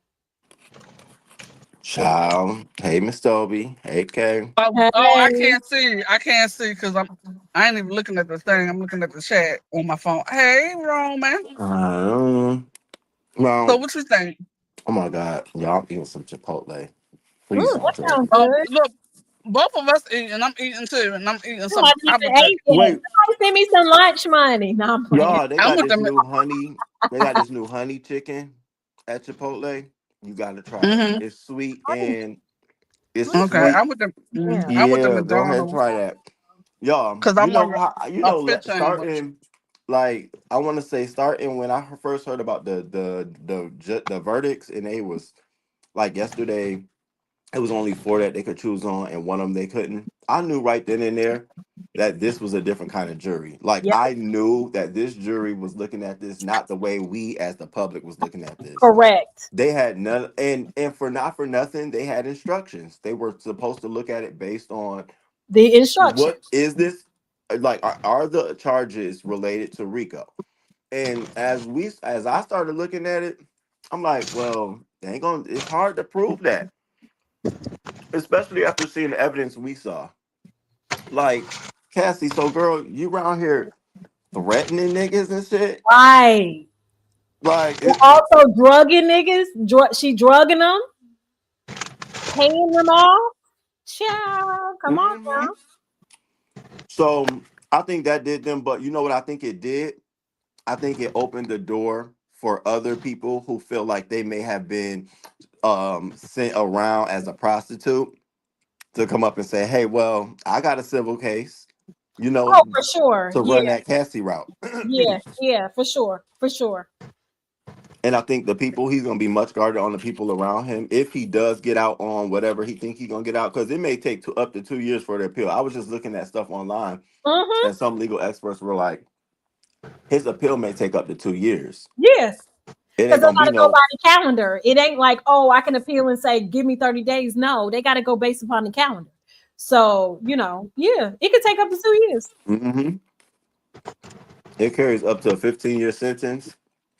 [SPEAKER 4] Ciao. Hey, Miss Toby. Hey, Kay.
[SPEAKER 2] Oh, I
[SPEAKER 3] Hey.
[SPEAKER 2] can't see because I ain't even looking at the thing. I'm looking at the chat on my phone. Hey, Roman. So
[SPEAKER 4] Well,
[SPEAKER 2] what you think?
[SPEAKER 4] oh my God. Y'all, I'm eating some Chipotle. Please don't
[SPEAKER 3] That
[SPEAKER 4] judge
[SPEAKER 3] sounds
[SPEAKER 4] me.
[SPEAKER 3] good.
[SPEAKER 2] Look, both of us eating. I'm eating too, and I'm eating
[SPEAKER 3] Oh, I
[SPEAKER 2] some.
[SPEAKER 3] haven't even ate yet.
[SPEAKER 4] Wait,
[SPEAKER 3] Somebody send me some lunch money. No, I'm playing.
[SPEAKER 4] y'all, they
[SPEAKER 2] I'm
[SPEAKER 4] got
[SPEAKER 2] with
[SPEAKER 4] this
[SPEAKER 2] them.
[SPEAKER 4] new honey. They got this new honey chicken at Chipotle. You got to try it.
[SPEAKER 2] Mm-hmm.
[SPEAKER 4] It's sweet and it's
[SPEAKER 2] Okay,
[SPEAKER 4] sweet.
[SPEAKER 2] I'm with them.
[SPEAKER 3] Yeah.
[SPEAKER 2] I'm with the
[SPEAKER 4] Yeah, go ahead and
[SPEAKER 2] McDonald's
[SPEAKER 4] try that. Y'all,
[SPEAKER 2] because
[SPEAKER 4] you
[SPEAKER 2] I'm like
[SPEAKER 4] know how,
[SPEAKER 2] a fit sandwich.
[SPEAKER 4] starting, like, I want to say starting when I first heard about the verdicts, and they was like yesterday, it was only four that they could choose on, and one of them they couldn't. I knew right then and there that this was a different kind of jury. Like,
[SPEAKER 3] Yep.
[SPEAKER 4] I knew that this jury was looking at this not the way we as the public was looking at this.
[SPEAKER 3] Correct.
[SPEAKER 4] They had none, and for not for nothing, they had instructions. They were supposed to look at it based on
[SPEAKER 3] The instruction.
[SPEAKER 4] what is this, like, are the charges related to RICO? And as I started looking at it, I'm like, well, they ain't gonna. It's hard to prove that, especially after seeing the evidence we saw. Like, Cassie, so girl, you around here threatening niggas and shit.
[SPEAKER 3] Right.
[SPEAKER 4] Like,
[SPEAKER 3] Also drugging niggas. She drugging them, paying them off. Child, come on
[SPEAKER 4] mhm.
[SPEAKER 3] now.
[SPEAKER 4] So I think that did them, but you know what I think it did? I think it opened the door for other people who feel like they may have been sent around as a prostitute to come up and say, "Hey, well, I got a civil case," you know,
[SPEAKER 3] Oh, for sure.
[SPEAKER 4] to
[SPEAKER 3] Yeah,
[SPEAKER 4] run that Cassie route.
[SPEAKER 3] yeah, for sure, for sure.
[SPEAKER 4] And I think the people he's gonna be much guarded on the people around him if he does get out on whatever he think he's gonna get out, because it may take up to 2 years for the appeal. I was just looking at stuff online,
[SPEAKER 3] Mm-hmm.
[SPEAKER 4] and some legal experts were like, his appeal may take up to 2 years.
[SPEAKER 3] Yeah.
[SPEAKER 4] It
[SPEAKER 3] Because
[SPEAKER 4] ain't
[SPEAKER 3] they
[SPEAKER 4] gonna
[SPEAKER 3] got
[SPEAKER 4] be
[SPEAKER 3] to go by
[SPEAKER 4] no.
[SPEAKER 3] the calendar. It ain't like, oh, I can appeal and say, give me 30 days. No, they got to go based upon the calendar. So, yeah, it could take up to 2 years.
[SPEAKER 4] Hmm. It carries up to a 15-year sentence.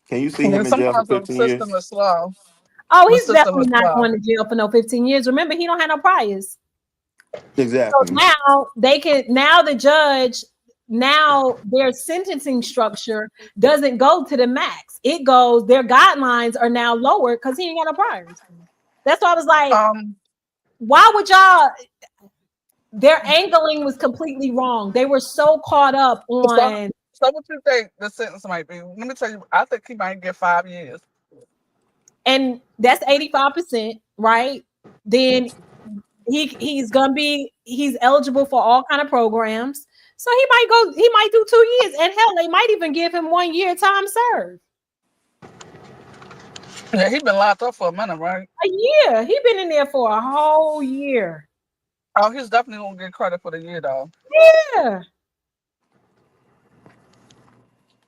[SPEAKER 4] Can you see
[SPEAKER 2] Yeah,
[SPEAKER 4] him in jail for
[SPEAKER 2] sometimes the
[SPEAKER 4] 15
[SPEAKER 2] system
[SPEAKER 4] years?
[SPEAKER 2] is slow.
[SPEAKER 3] Oh,
[SPEAKER 5] My
[SPEAKER 3] he's
[SPEAKER 5] sister
[SPEAKER 3] definitely
[SPEAKER 5] was
[SPEAKER 3] not
[SPEAKER 5] 12.
[SPEAKER 3] going to jail for no 15 years. Remember, he don't have no priors. So
[SPEAKER 4] Exactly.
[SPEAKER 3] now they can, now the judge, now their sentencing structure doesn't go to the max. It goes, their guidelines are now lower because he ain't got no priors. That's why I was like,
[SPEAKER 5] Um,
[SPEAKER 3] why would y'all, their angling was completely wrong. They were so caught up
[SPEAKER 5] so,
[SPEAKER 3] on,
[SPEAKER 5] so what you think the sentence might be? Let me tell you, I think he might get 5 years.
[SPEAKER 3] and that's 85%, right? Then he's gonna be, he's eligible for all kind of programs. So he might do 2 years. And hell, they might even give him 1 year time served.
[SPEAKER 5] Yeah, he been locked up for a minute, right?
[SPEAKER 3] A year. He been in there for a whole year.
[SPEAKER 5] Oh, he's definitely gonna get credit for the year though.
[SPEAKER 3] Yeah.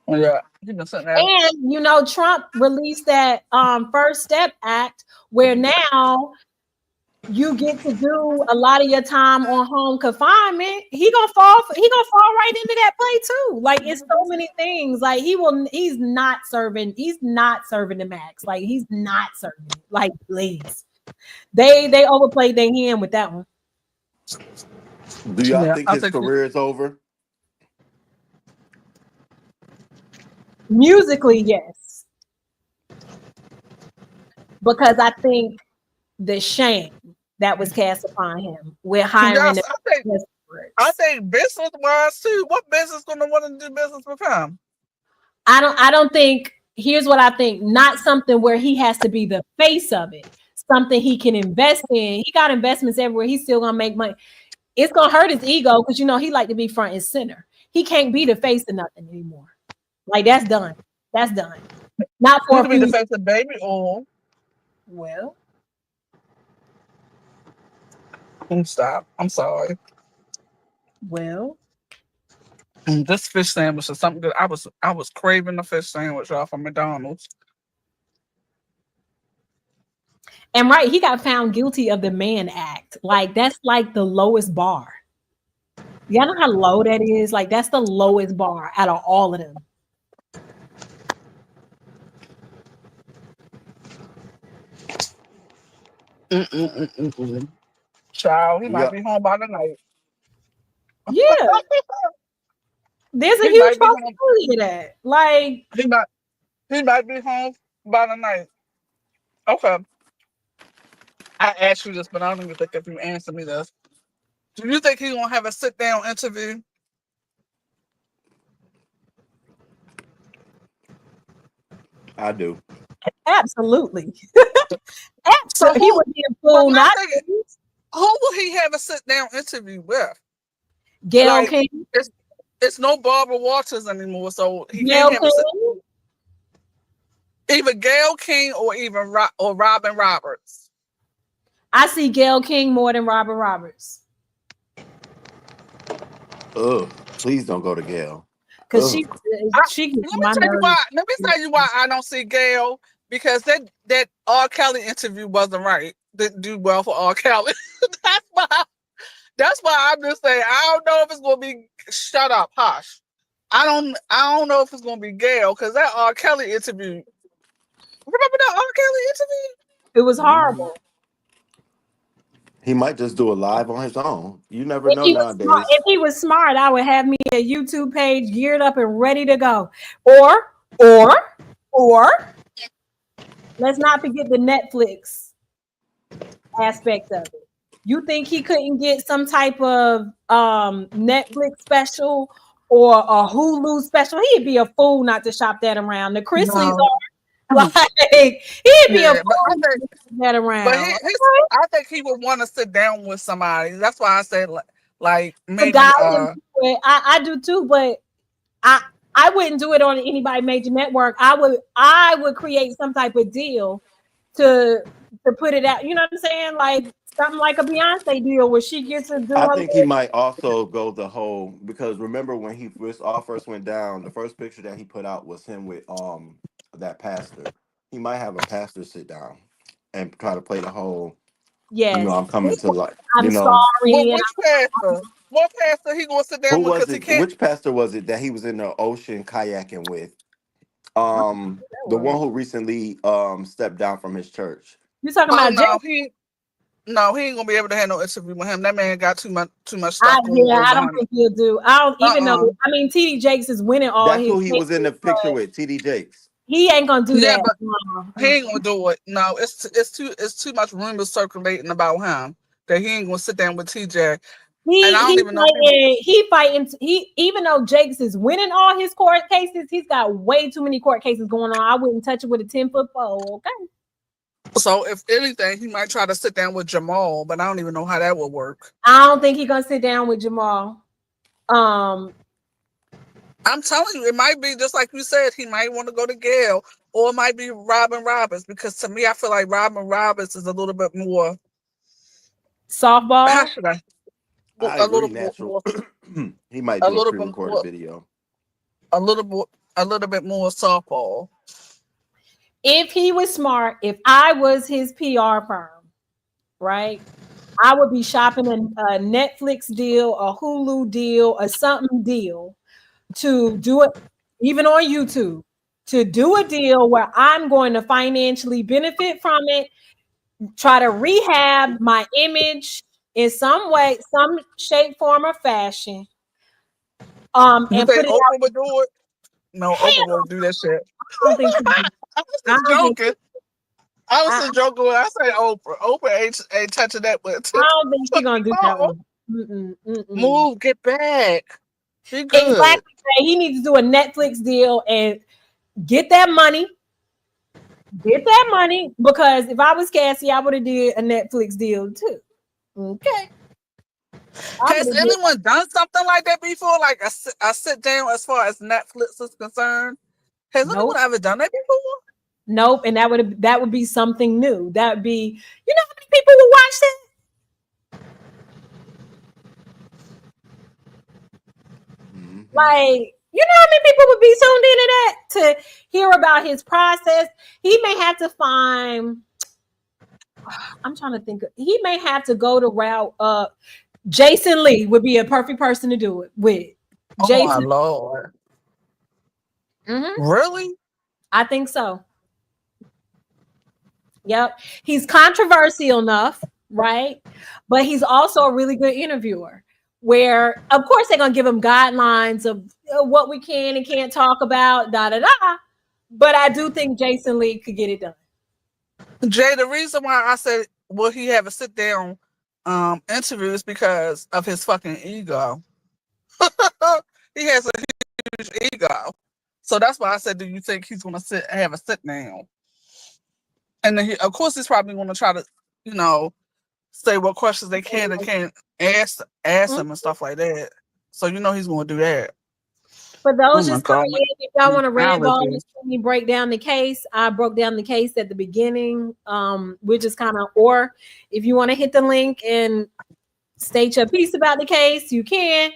[SPEAKER 5] Yeah, he been sitting there.
[SPEAKER 3] And you know, Trump released that First Step Act where now you get to do a lot of your time on home confinement. He gonna fall right into that play too. Like it's so many things. Like he's not serving the max. Like he's not serving it. Like please. They overplayed their hand with that one.
[SPEAKER 4] Do y'all
[SPEAKER 5] Yeah,
[SPEAKER 4] think
[SPEAKER 5] I
[SPEAKER 4] his
[SPEAKER 5] think
[SPEAKER 4] career is over?
[SPEAKER 3] Musically, yes. Because I think the shame that was cast upon him with hiring
[SPEAKER 5] yes,
[SPEAKER 3] the
[SPEAKER 5] I think business wise too. What business gonna want to do business with him?
[SPEAKER 3] I don't think, here's what I think, not something where he has to be the face of it, something he can invest in. He got investments everywhere. He's still gonna make money. It's gonna hurt his ego because you know he like to be front and center. He can't be the face of nothing anymore. Like that's done. That's done. Not
[SPEAKER 5] He
[SPEAKER 3] for a
[SPEAKER 5] could be
[SPEAKER 3] few
[SPEAKER 5] the
[SPEAKER 3] years.
[SPEAKER 5] face of baby oil.
[SPEAKER 3] Well,
[SPEAKER 5] Stop. I'm sorry.
[SPEAKER 3] well.
[SPEAKER 5] This fish sandwich is something good. I was craving the fish sandwich off from McDonald's.
[SPEAKER 3] And right, he got found guilty of the Mann Act. Like that's like the lowest bar. Y'all know how low that is? Like that's the lowest bar out of all of them.
[SPEAKER 5] Child, he might
[SPEAKER 4] Yeah.
[SPEAKER 5] be home by the night.
[SPEAKER 3] Yeah, there's a
[SPEAKER 5] He
[SPEAKER 3] huge
[SPEAKER 5] might be home.
[SPEAKER 3] possibility of that. Like,
[SPEAKER 5] He might be home by the night. Okay. I asked you this, but I don't even think if you answer me this. Do you think he's gonna have a sit down interview?
[SPEAKER 4] I do.
[SPEAKER 3] absolutely.
[SPEAKER 5] So
[SPEAKER 3] Absolutely. He would be a
[SPEAKER 5] but
[SPEAKER 3] fool
[SPEAKER 5] my
[SPEAKER 3] not
[SPEAKER 5] thing is,
[SPEAKER 3] to.
[SPEAKER 5] who will he have a sit down interview with?
[SPEAKER 3] Gail
[SPEAKER 5] Like
[SPEAKER 3] King.
[SPEAKER 5] it's no Barbara Walters anymore, so he can't
[SPEAKER 3] Gail
[SPEAKER 5] have
[SPEAKER 3] King.
[SPEAKER 5] either Gail King or even or Robin Roberts.
[SPEAKER 3] I see Gail King more than Robert Roberts.
[SPEAKER 4] Ugh. Please don't go to Gail.
[SPEAKER 3] Because
[SPEAKER 4] Ugh.
[SPEAKER 3] she gets
[SPEAKER 5] Let
[SPEAKER 3] on
[SPEAKER 5] me
[SPEAKER 3] my
[SPEAKER 5] tell you why.
[SPEAKER 3] nerves.
[SPEAKER 5] Let me tell you why I don't see Gail, because that R. Kelly interview wasn't right. Didn't do well for R. Kelly. that's why. That's why I'm just saying I don't know if it's gonna be shut up, hush. I don't know if it's gonna be Gail because that R. Kelly interview. Remember that R. Kelly interview?
[SPEAKER 3] It was
[SPEAKER 4] Mhm.
[SPEAKER 3] horrible.
[SPEAKER 4] He might just do it live on his own. You never know
[SPEAKER 3] If
[SPEAKER 4] nowadays.
[SPEAKER 3] he was smart, I would have me a YouTube page geared up and ready to go. Or, or let's not forget the Netflix aspect of it. You think he couldn't get some type of Netflix special or a Hulu special? He'd be a fool not to shop that around. The Chrisleys
[SPEAKER 5] No.
[SPEAKER 3] are like he'd be a
[SPEAKER 5] Yeah, but
[SPEAKER 3] fool
[SPEAKER 5] I
[SPEAKER 3] to
[SPEAKER 5] think,
[SPEAKER 3] shop that
[SPEAKER 5] but
[SPEAKER 3] around.
[SPEAKER 5] I think he would want to sit down with somebody. That's why I said like
[SPEAKER 3] A
[SPEAKER 5] maybe
[SPEAKER 3] guy would do it. I do too, but I I wouldn't do it on anybody major network. I would create some type of deal to put it out. You know what I'm saying? Like something like a Beyonce deal where she gets to do
[SPEAKER 4] I
[SPEAKER 3] her.
[SPEAKER 4] think he might also go the whole, because remember when he first all first went down, the first picture that he put out was him with that pastor. He might have a pastor sit down and try to play the whole,
[SPEAKER 3] Yes,
[SPEAKER 4] I'm coming to like,
[SPEAKER 3] I'm
[SPEAKER 5] well,
[SPEAKER 3] sorry. And
[SPEAKER 5] which pastor? What pastor he gonna sit
[SPEAKER 4] who
[SPEAKER 5] down with?
[SPEAKER 4] was
[SPEAKER 5] Because he
[SPEAKER 4] it?
[SPEAKER 5] can't.
[SPEAKER 4] Which pastor was it that he was in the ocean kayaking with? The one who recently stepped down from his church.
[SPEAKER 3] You talking
[SPEAKER 5] Oh
[SPEAKER 3] about
[SPEAKER 5] no,
[SPEAKER 3] Jay?
[SPEAKER 5] he ain't gonna be able to have no interview with him. That man got too much stuff going
[SPEAKER 3] Yeah,
[SPEAKER 5] on
[SPEAKER 3] I don't
[SPEAKER 5] behind him.
[SPEAKER 3] think he'll do. I don't even know. I mean, TD Jakes is winning all
[SPEAKER 4] That's
[SPEAKER 3] his
[SPEAKER 4] who he was in the
[SPEAKER 3] cases,
[SPEAKER 4] picture
[SPEAKER 3] but
[SPEAKER 4] with, TD Jakes.
[SPEAKER 3] he ain't gonna do
[SPEAKER 5] Yeah,
[SPEAKER 3] that.
[SPEAKER 5] but
[SPEAKER 3] No.
[SPEAKER 5] he ain't gonna do it. No, it's too much rumors circulating about him that he ain't gonna sit down with TJ. And I don't even know if
[SPEAKER 3] He fighting. He even though Jakes is winning all his court cases, he's got way too many court cases going on. I wouldn't touch it with a 10-foot pole. Okay.
[SPEAKER 5] so if anything, he might try to sit down with Jamal, but I don't even know how that would work.
[SPEAKER 3] I don't think he's gonna sit down with Jamal.
[SPEAKER 5] I'm telling you, it might be just like you said, he might want to go to Gail, or it might be Robin Roberts, because to me, I feel like Robin Roberts is a little bit more
[SPEAKER 3] Softball.
[SPEAKER 5] how should I
[SPEAKER 4] I
[SPEAKER 5] a
[SPEAKER 4] agree,
[SPEAKER 5] little bit
[SPEAKER 4] natural.
[SPEAKER 5] more
[SPEAKER 4] He might
[SPEAKER 5] a
[SPEAKER 4] do a
[SPEAKER 5] little bit
[SPEAKER 4] pre-recorded
[SPEAKER 5] more
[SPEAKER 4] video.
[SPEAKER 5] a little bit more softball.
[SPEAKER 3] If he was smart, if I was his PR firm, right, I would be shopping a Netflix deal, a Hulu deal, a something deal to do it, even on YouTube, to do a deal where I'm going to financially benefit from it, try to rehab my image in some way, some shape, form, or fashion.
[SPEAKER 5] You
[SPEAKER 3] And
[SPEAKER 5] think
[SPEAKER 3] put it out.
[SPEAKER 5] Oprah would do it? No, Oprah
[SPEAKER 3] Hell,
[SPEAKER 5] won't do that shit.
[SPEAKER 3] I don't think she do.
[SPEAKER 5] I was
[SPEAKER 3] I
[SPEAKER 5] just
[SPEAKER 3] don't think
[SPEAKER 5] joking. I was
[SPEAKER 3] I,
[SPEAKER 5] just joking when I say Oprah. Oprah ain't touching that with
[SPEAKER 3] I don't think she's gonna do that
[SPEAKER 5] 24.
[SPEAKER 3] one.
[SPEAKER 5] Move, get back. She good.
[SPEAKER 3] Exactly. He needs to do a Netflix deal and get that money. Get that money, because if I was Cassie, I would have did a Netflix deal too. Okay. I would
[SPEAKER 5] Has
[SPEAKER 3] have did.
[SPEAKER 5] anyone done something like that before? Like a sit down as far as Netflix is concerned? Has anyone
[SPEAKER 3] Nope.
[SPEAKER 5] ever done that before?
[SPEAKER 3] Nope. And that would be something new. That would be, you know how many people would watch that? Like, you know how many people would be tuned into that to hear about his process? He may have to find, I'm trying to think, he may have to go the route of Jason Lee would be a perfect person to do it with.
[SPEAKER 5] Oh my
[SPEAKER 3] Jason.
[SPEAKER 5] Lord.
[SPEAKER 3] Mm-hmm.
[SPEAKER 5] Really?
[SPEAKER 3] I think so. Yep. He's controversial enough, right? But he's also a really good interviewer. Where, of course, they're gonna give him guidelines of what we can and can't talk about, da da da. But I do think Jason Lee could get it done.
[SPEAKER 5] Jay, the reason why I said will he have a sit down interview is because of his fucking ego. He has a huge ego. So that's why I said, do you think he's gonna have a sit down? And then of course he's probably gonna try to, you know, say what questions they can and can't ask him and stuff like that. So you know he's gonna do that.
[SPEAKER 3] For
[SPEAKER 5] Oh
[SPEAKER 3] those
[SPEAKER 5] my
[SPEAKER 3] just coming
[SPEAKER 5] God.
[SPEAKER 3] in, if y'all want to red ball
[SPEAKER 5] Allergies.
[SPEAKER 3] and see me break down the case, I broke down the case at the beginning. We're just kind of, or if you want to hit the link and state your piece about the case, you can.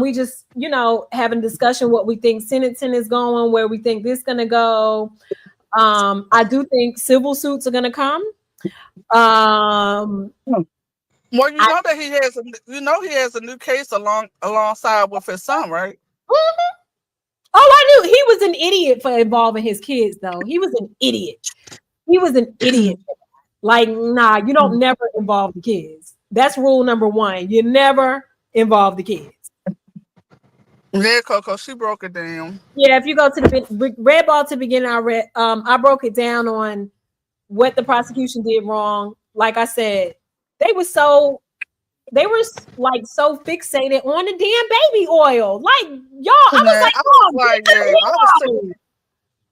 [SPEAKER 3] We just, you know, having discussion what we think sentencing is going, where we think this is gonna go. I do think civil suits are gonna come.
[SPEAKER 5] Well, you know that he has a new case alongside with his son, right?
[SPEAKER 3] Mhm. Oh, I knew he was an idiot for involving his kids, though. He was an idiot. He was an idiot. Like, nah, you don't never involve the kids. That's rule number one. You never involve the kids.
[SPEAKER 5] Yeah, Coco, she broke it down.
[SPEAKER 3] Yeah, if you go to the red ball to begin, I broke it down on what the prosecution did wrong. Like I said, they were like so fixated on the damn baby oil. Like, y'all, I was
[SPEAKER 5] Man,
[SPEAKER 3] like,
[SPEAKER 5] I was
[SPEAKER 3] oh,
[SPEAKER 5] like,
[SPEAKER 3] get
[SPEAKER 5] yeah,
[SPEAKER 3] the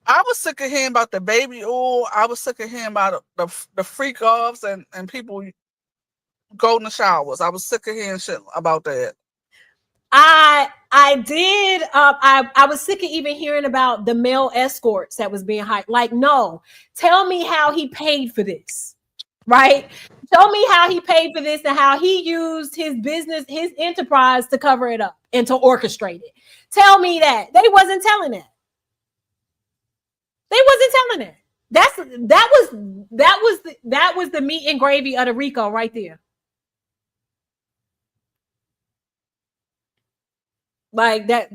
[SPEAKER 5] I was sick of hearing about the baby oil. I was sick of hearing about the freak offs and people golden showers. I was sick of hearing shit about that.
[SPEAKER 3] I did. I was sick of even hearing about the male escorts that was being hired. Like, no, tell me how he paid for this, right? Tell me how he paid for this and how he used his business, his enterprise to cover it up and to orchestrate it. Tell me that. They wasn't telling that. They wasn't telling that. That was the meat and gravy of the RICO right there. Like that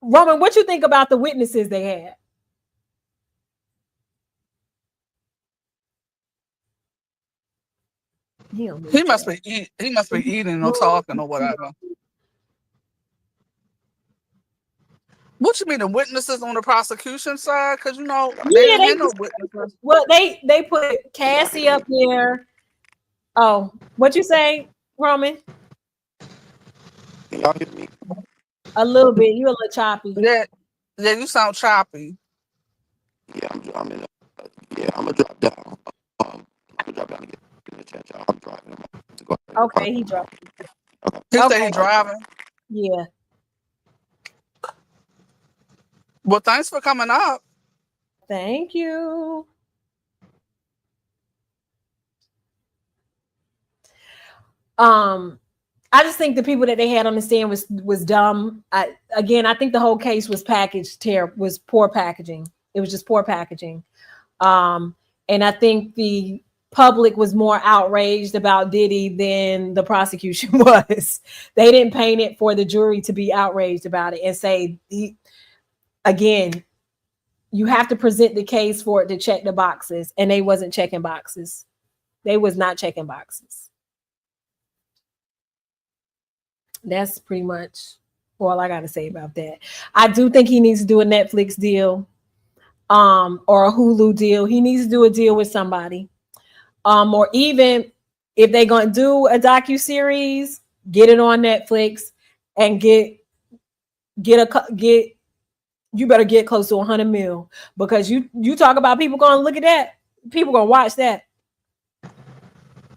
[SPEAKER 3] Roman, what you think about the witnesses they had?
[SPEAKER 5] He must be eating or talking or whatever. What you mean, the witnesses on the prosecution side? Because they didn't have no witnesses.
[SPEAKER 3] Well, they put Cassie up there. Oh, what you say, Roman?
[SPEAKER 4] Can y'all hear me?
[SPEAKER 3] A little bit. You a little choppy.
[SPEAKER 5] Yeah, you sound choppy.
[SPEAKER 4] Yeah, I'm in. Yeah, I'm gonna drop down. I'm gonna drop down and get in the chat, y'all. I'm driving. I'm about to go ahead and
[SPEAKER 3] Okay, he dropped.
[SPEAKER 4] Okay.
[SPEAKER 5] He said he driving.
[SPEAKER 3] Yeah.
[SPEAKER 5] Well, thanks for coming up.
[SPEAKER 3] Thank you. I just think the people that they had on the stand was dumb. I think the whole case was was poor packaging. It was just poor packaging. And I think the public was more outraged about Diddy than the prosecution was. They didn't paint it for the jury to be outraged about it and say, again, you have to present the case for it to check the boxes, and they wasn't checking boxes. They was not checking boxes. That's pretty much all I got to say about that. I do think he needs to do a Netflix deal, or a Hulu deal. He needs to do a deal with somebody, or even if they're gonna do a docuseries, get it on Netflix and get. You better get close to 100 mil, because you talk about people gonna look at that, people gonna watch that.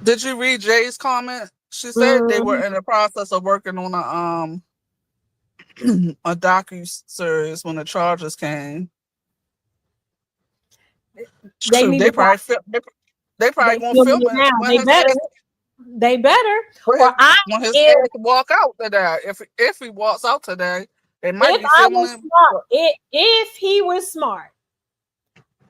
[SPEAKER 5] Did you read Jay's comment? She said they were in the process of working on a docu-series when the charges came. They probably won't film it.
[SPEAKER 3] They better.
[SPEAKER 5] When his ass walk out today, if he walks out today, they might be filming him.
[SPEAKER 3] If he was smart,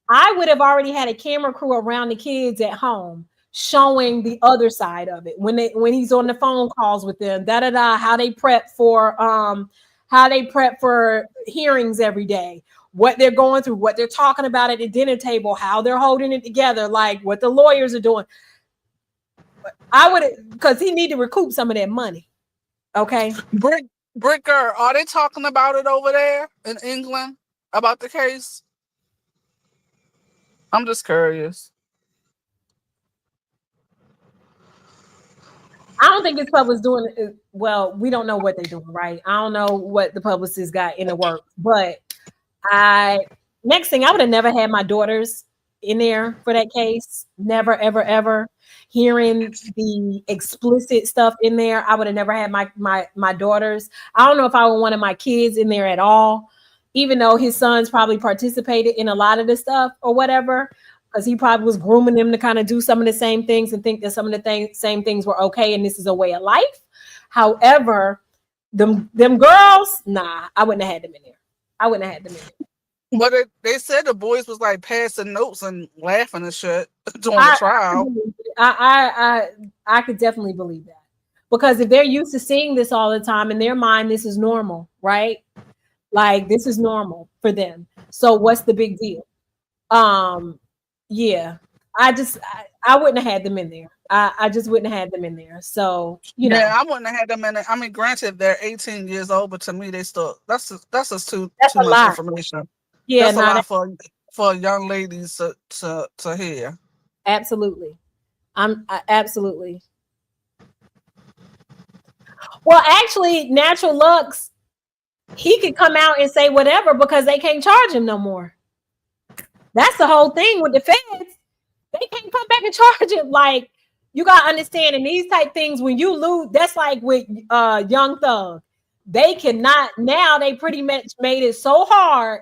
[SPEAKER 3] I would have already had a camera crew around the kids at home showing the other side of it when he's on the phone calls with them, how they prep for hearings every day, what they're going through, what they're talking about at the dinner table, how they're holding it together, like what the lawyers are doing. I would, because he need to recoup some of that money. Okay.
[SPEAKER 5] Bricker, are they talking about it over there in England about the case? I'm just curious.
[SPEAKER 3] I don't think his publicist doing it. Well, we don't know what they're doing, right? I don't know what the publicist got in the work, but next thing, I would have never had my daughters in there for that case. Never, ever, ever. Hearing the explicit stuff in there, I would have never had my daughters. I don't know if I would want my kids in there at all, even though his sons probably participated in a lot of the stuff or whatever, because he probably was grooming them to kind of do some of the same things and think that some of the same things were okay and this is a way of life. However, them girls, nah, I wouldn't have had them in there. I wouldn't have had them in there.
[SPEAKER 5] But they said the boys was like passing notes and laughing and shit during the trial.
[SPEAKER 3] I could definitely believe that, because if they're used to seeing this all the time, in their mind, this is normal, right? Like this is normal for them. So what's the big deal? Yeah, I wouldn't have had them in there. I just wouldn't have had them in there. So
[SPEAKER 5] yeah, I wouldn't have had them in there. I mean, granted, they're 18 years old, but to me, they still that's just too much information. Yeah, that's a lot for young ladies to hear.
[SPEAKER 3] Absolutely. Absolutely. Well, actually, Natural Lux, he could come out and say whatever because they can't charge him no more. That's the whole thing with the feds. They can't come back and charge him. Like, you gotta understand, in these type things, when you lose, that's like with Young Thug. They cannot, now they pretty much made it so hard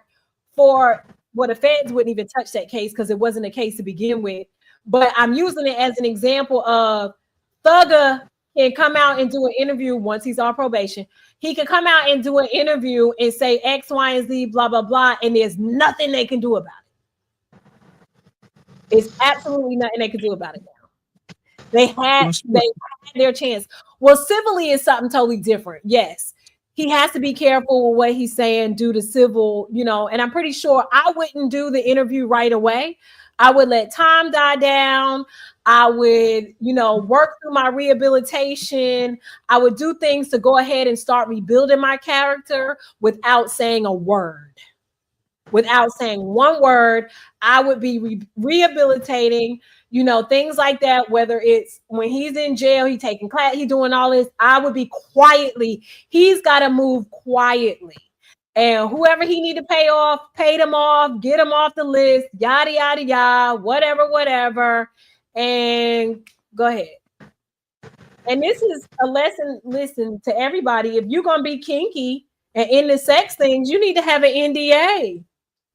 [SPEAKER 3] for, well, the feds wouldn't even touch that case because it wasn't a case to begin with. But I'm using it as an example of Thugger can come out and do an interview once he's on probation. He can come out and do an interview and say X, Y, and Z, blah, blah, blah, and there's nothing they can do about it. It's absolutely nothing they can do about it now. They had their chance. Well, civilly is something totally different. Yes. he has to be careful with what he's saying due to civil, and I'm pretty sure I wouldn't do the interview right away. I would let time die down. I would, work through my rehabilitation. I would do things to go ahead and start rebuilding my character without saying a word. Without saying one word, I would be rehabilitating, things like that. Whether it's when he's in jail, he taking class, he doing all this, I would be quietly. He's got to move quietly, and whoever he need to pay them off, get them off the list, yada yada yada, whatever, and go ahead. And this is a lesson. Listen to everybody. If you're gonna be kinky and into sex things, you need to have an NDA.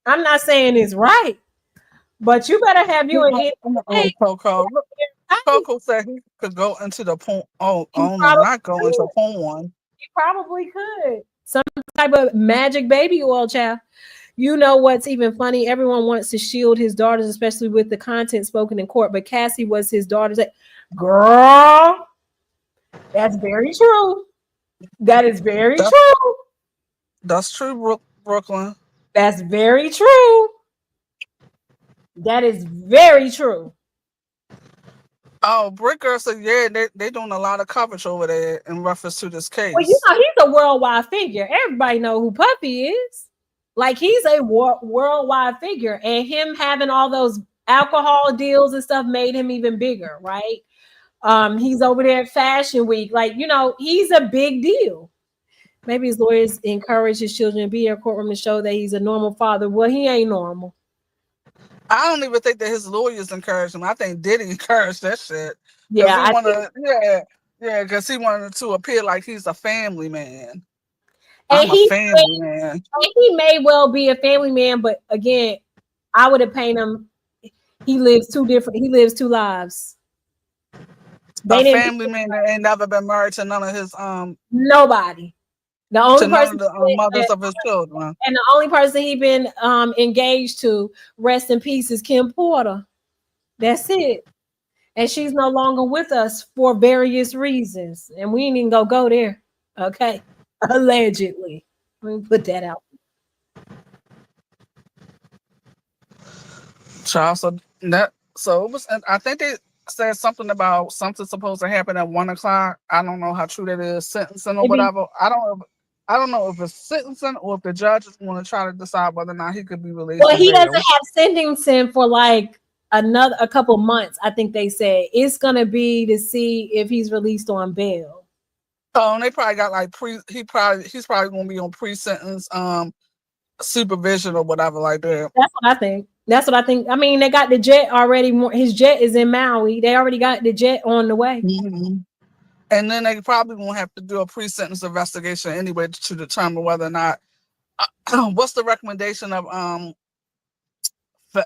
[SPEAKER 3] I'm not saying it's right, but you better have you an NDA.
[SPEAKER 5] Coco said he could go into the porn. Not go into porn.
[SPEAKER 3] He probably could. Some type of magic baby oil, child. You know what's even funny? Everyone wants to shield his daughters, especially with the content spoken in court. But Cassie was his daughter's. Girl, that's very true. That is very true.
[SPEAKER 5] That's true, Brooklyn.
[SPEAKER 3] That's very true. That is very true.
[SPEAKER 5] Oh, Brick Girl said, yeah, they're doing a lot of coverage over there in reference to this case.
[SPEAKER 3] Well, he's a worldwide figure. Everybody know who Puffy is. Like, he's a worldwide figure. And him having all those alcohol deals and stuff made him even bigger, right? He's over there at Fashion Week. Like, he's a big deal. Maybe his lawyers encourage his children to be in a courtroom to show that he's a normal father. Well, he ain't normal.
[SPEAKER 5] I don't even think that his lawyers encouraged him. I think Diddy encouraged that shit.
[SPEAKER 3] Yeah,
[SPEAKER 5] because he wanted to appear like he's a family man.
[SPEAKER 3] And
[SPEAKER 5] I'm a family man.
[SPEAKER 3] And he may well be a family man, but again, I would have painted him. He lives two lives.
[SPEAKER 5] Family man that ain't never been married to none of his
[SPEAKER 3] nobody. The only person,
[SPEAKER 5] the mothers of his children,
[SPEAKER 3] and the only person he been engaged to, rest in peace, is Kim Porter. That's it. And she's no longer with us for various reasons, and we ain't even go there. Okay, allegedly. Let me put that out.
[SPEAKER 5] Child, so it was. I think they said something about something supposed to happen at 1:00. I don't know how true that is. Sentencing or whatever. I don't know if it's sentencing or if the judge is going to try to decide whether or not he could be released.
[SPEAKER 3] Well, he doesn't have sentencing for like a couple months. I think they said it's going to be to see if he's released on bail.
[SPEAKER 5] Oh, and they probably got like he's probably going to be on pre-sentence supervision or whatever like that. That's what I think. I mean, they got the jet already. His jet is in Maui. They already got the jet on the way. Mm-hmm. And then they probably won't have to do a pre-sentence investigation anyway to determine whether or not what's the recommendation of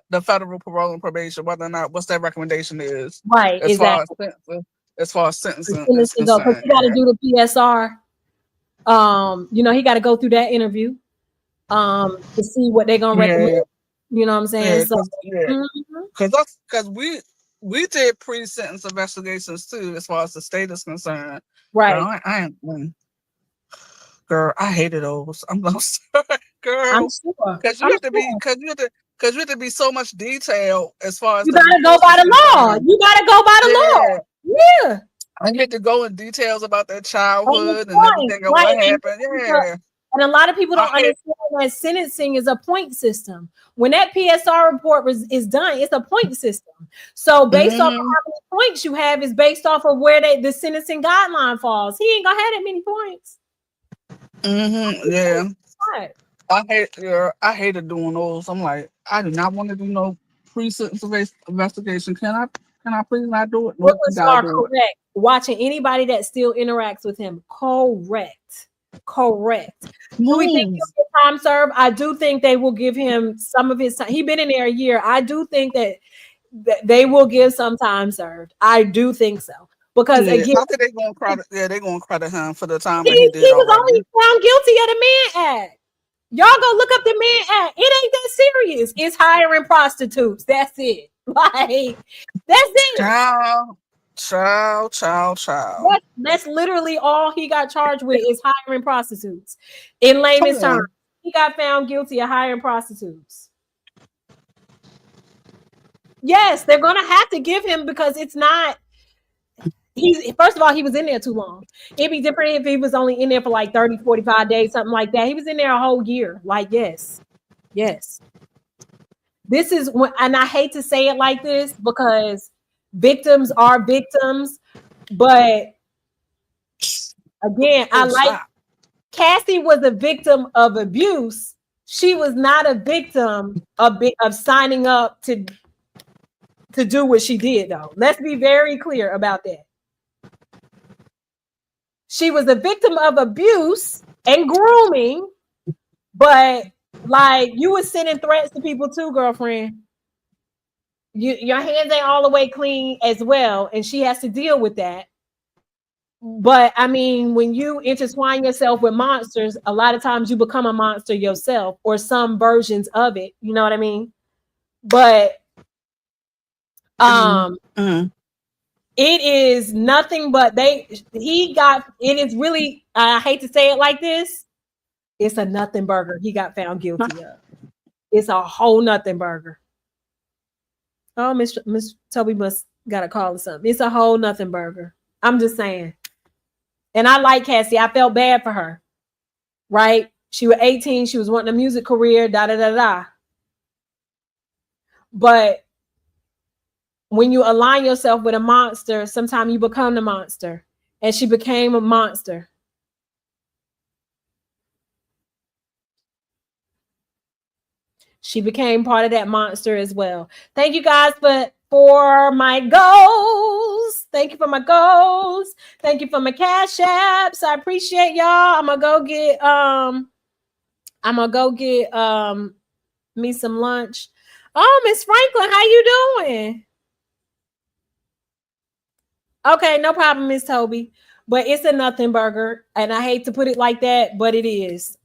[SPEAKER 5] the federal parole and probation, whether or not what's that recommendation is.
[SPEAKER 3] Right, exactly.
[SPEAKER 5] As far as sentencing
[SPEAKER 3] is concerned. Because you got to do the PSR. He got to go through that interview to see what they're gonna recommend. You know what I'm saying?
[SPEAKER 5] Because we did pre-sentence investigations too, as far as the state is concerned.
[SPEAKER 3] Right.
[SPEAKER 5] Girl, I hated those. I'm sorry, girl.
[SPEAKER 3] I'm sure.
[SPEAKER 5] Because you have to be so much detail as far as
[SPEAKER 3] you gotta go by the law. You gotta go by the law. Yeah.
[SPEAKER 5] I get to go in details about their childhood and everything and what happened. Yeah.
[SPEAKER 3] And a lot of people don't understand that sentencing is a point system. When that PSR report is done, it's a point system. So based off of how many points you have is based off of where the sentencing guideline falls. He ain't gonna have that many points.
[SPEAKER 5] Yeah. I hated doing those. I'm like, I do not want to do no pre-sentence investigation. Can I please not do it?
[SPEAKER 3] Correct. Watching anybody that still interacts with him. Correct. Do we think he'll get time served? I do think they will give him some of his time. He's been in there a year. I do think that they will give some time served. I do think so. Because again,
[SPEAKER 5] I think they're going to credit him for the time
[SPEAKER 3] he
[SPEAKER 5] that he did.
[SPEAKER 3] He was only found guilty of the Mann Act. Y'all go look up the Mann Act. It ain't that serious. It's hiring prostitutes. That's it. Like, that's it.
[SPEAKER 5] Child.
[SPEAKER 3] That's literally all he got charged with is hiring prostitutes. In layman's
[SPEAKER 5] Come on.
[SPEAKER 3] terms, he got found guilty of hiring prostitutes. Yes, they're gonna have to give him because it's not. He's first of all, he was in there too long. It'd be different if he was only in there for like 30, 45 days, something like that. He was in there a whole year. Like, yes. This is when, and I hate to say it like this because victims are victims, but again, I like Cassie was a victim of abuse. She was not a victim of signing up to do what she did, though. Let's be very clear about that. She was a victim of abuse and grooming, but like you were sending threats to people too, girlfriend. Your hands ain't all the way clean as well, and she has to deal with that. But I mean, when you intertwine yourself with monsters, a lot of times you become a monster yourself or some versions of it. You know what I mean? But it is nothing but it is really, I hate to say it like this, it's a nothing burger he got found guilty of. It's a whole nothing burger. Oh, Miss Toby must got a call or something. It's a whole nothing burger. I'm just saying. And I like Cassie. I felt bad for her. Right? She was 18. She was wanting a music career, But when you align yourself with a monster, sometimes you become the monster. And she became a monster. She became part of that monster as well. Thank you guys for my goals. Thank you for my goals. Thank you for my cash apps. I appreciate y'all. I'm gonna go get me some lunch. Oh, Miss Franklin, how you doing? Okay, no problem, Miss Toby. But it's a nothing burger, and I hate to put it like that, but it is.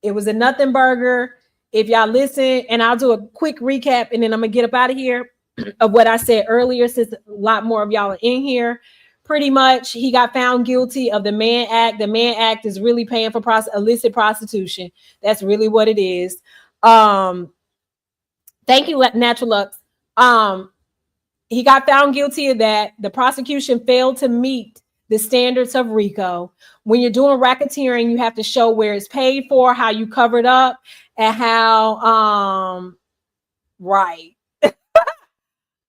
[SPEAKER 3] It was a nothing burger. If y'all listen, and I'll do a quick recap, and then I'm gonna get up out of here of what I said earlier, since a lot more of y'all are in here. Pretty much, he got found guilty of the Mann Act. The Mann Act is really paying for illicit prostitution. That's really what it is. Thank you, Natural Lux. He got found guilty of that. The prosecution failed to meet the standards of RICO. When you're doing racketeering, you have to show where it's paid for, how you covered up, and how right.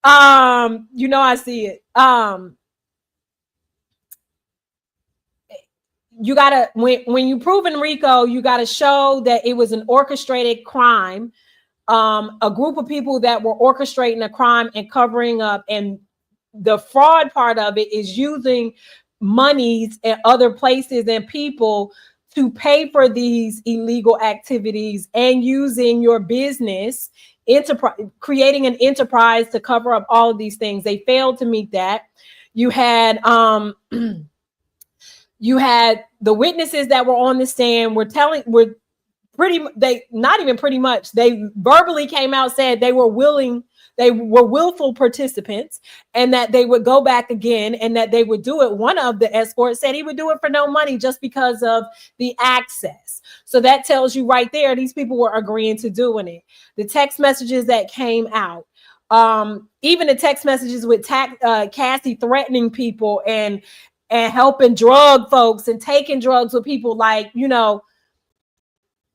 [SPEAKER 3] I see it. You gotta when you prove in RICO, you gotta show that it was an orchestrated crime. A group of people that were orchestrating a crime and covering up, and the fraud part of it is using monies and other places and people to pay for these illegal activities and using your business enterprise, creating an enterprise to cover up all of these things. They failed to meet that. You had you had the witnesses that were on the stand they verbally came out, said they were willful participants, and that they would go back again, and that they would do it. One of the escorts said he would do it for no money just because of the access. So that tells you right there, these people were agreeing to doing it. The text messages that came out, even the text messages with Cassie threatening people and helping drug folks and taking drugs with people, like,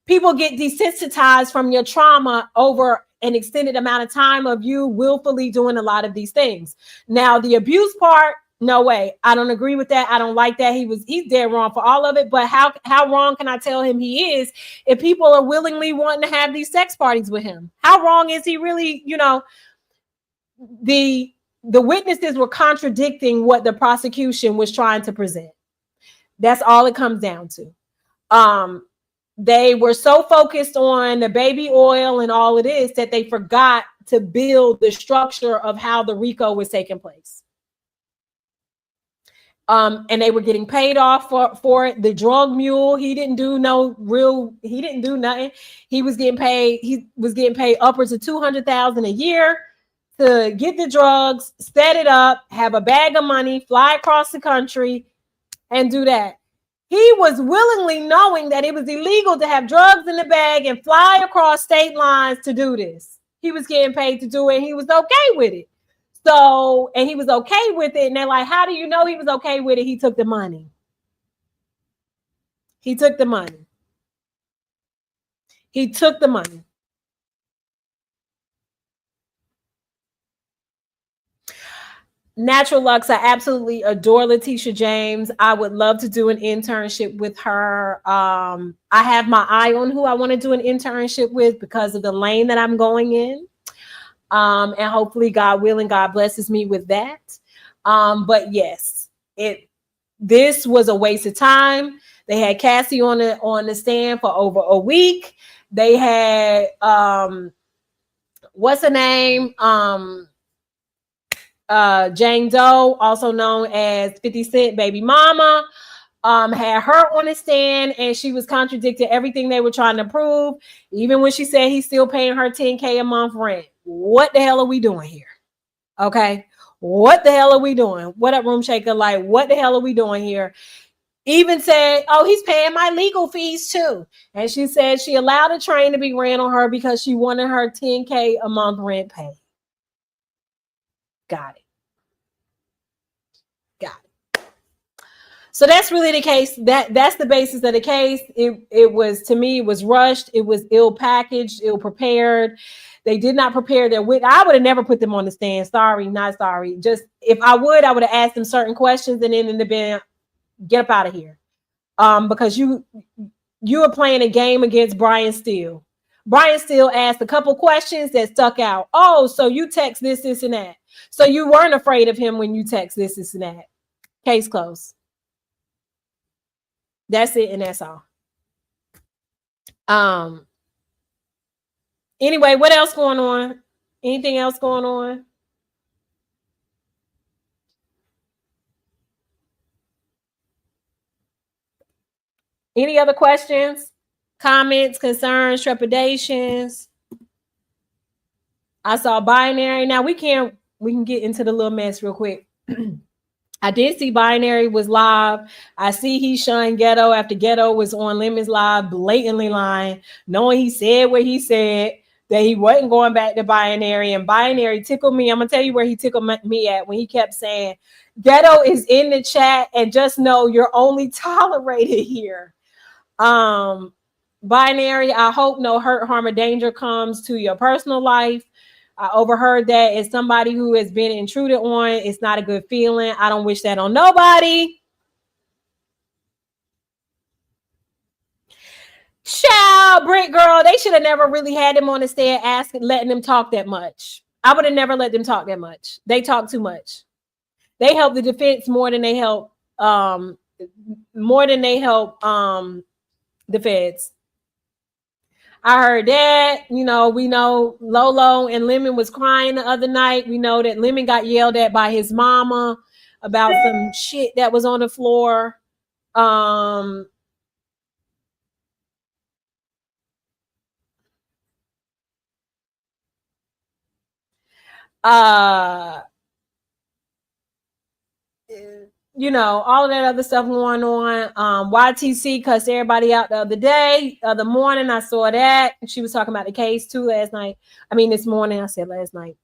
[SPEAKER 3] people get desensitized from your trauma over an extended amount of time of you willfully doing a lot of these things. Now, the abuse part, no way. I don't agree with that. I don't like that. He's dead wrong for all of it. But how wrong can I tell him he is if people are willingly wanting to have these sex parties with him? How wrong is he really? The witnesses were contradicting what the prosecution was trying to present. That's all it comes down to. They were so focused on the baby oil and all of this that they forgot to build the structure of how the RICO was taking place. And they were getting paid off for it. The drug mule, he didn't do nothing. He was getting paid upwards of $200,000 a year to get the drugs, set it up, have a bag of money, fly across the country, and do that. He was willingly knowing that it was illegal to have drugs in the bag and fly across state lines to do this. He was getting paid to do it. And he was okay with it. So, and he was okay with it. And they're like, how do you know he was okay with it? He took the money. He took the money. He took the money. Natural Lux, I absolutely adore Letitia James. I would love to do an internship with her. I have my eye on who I want to do an internship with because of the lane that I'm going in. And hopefully, God willing, God blesses me with that. But yes, this was a waste of time. They had Cassie on the stand for over a week. They had what's her name? Jane Doe, also known as 50 Cent baby mama, had her on the stand, and she was contradicting everything they were trying to prove, even when she said he's still paying her $10K a month rent. What the hell are we doing here? Okay, what the hell are we doing? What up, Room Shaker? Like, what the hell are we doing here? Even said, oh, he's paying my legal fees too. And she said she allowed a train to be ran on her because she wanted her $10K a month rent paid. Got it. So that's really the case. That's the basis of the case. It was, to me, it was rushed. It was ill packaged, ill prepared. They did not prepare their witness. I would have never put them on the stand. Sorry, not sorry. Just if I would have asked them certain questions and then in the been get up out of here. Because you are playing a game against Brian Steele. Brian Steele asked a couple questions that stuck out. Oh, so you text this, and that. So you weren't afraid of him when you text this, and that. Case closed. That's it, and that's all. Anyway, what else going on? Anything else going on? Any other questions, comments, concerns, trepidations? I saw Binary. Now we can get into the little mess real quick. I did see Binary was live. I see he shunned Ghetto after Ghetto was on Lemon's live, blatantly lying, knowing he said what he said, that he wasn't going back to Binary. And Binary tickled me. I'm going to tell you where he tickled me at when he kept saying, Ghetto is in the chat and just know you're only tolerated here. Binary, I hope no hurt, harm, or danger comes to your personal life. I overheard that as somebody who has been intruded on. It's not a good feeling. I don't wish that on nobody. Child, Brick Girl, they should have never really had him on the stand letting them talk that much. I would have never let them talk that much. They talk too much. They help the defense more than they help the feds. I heard that, we know Lolo and Lemon was crying the other night. We know that Lemon got yelled at by his mama about some shit that was on the floor. All of that other stuff going on. YTC cussed everybody out the other morning. I saw that. She was talking about the case too last night. I mean, this morning. I said last night.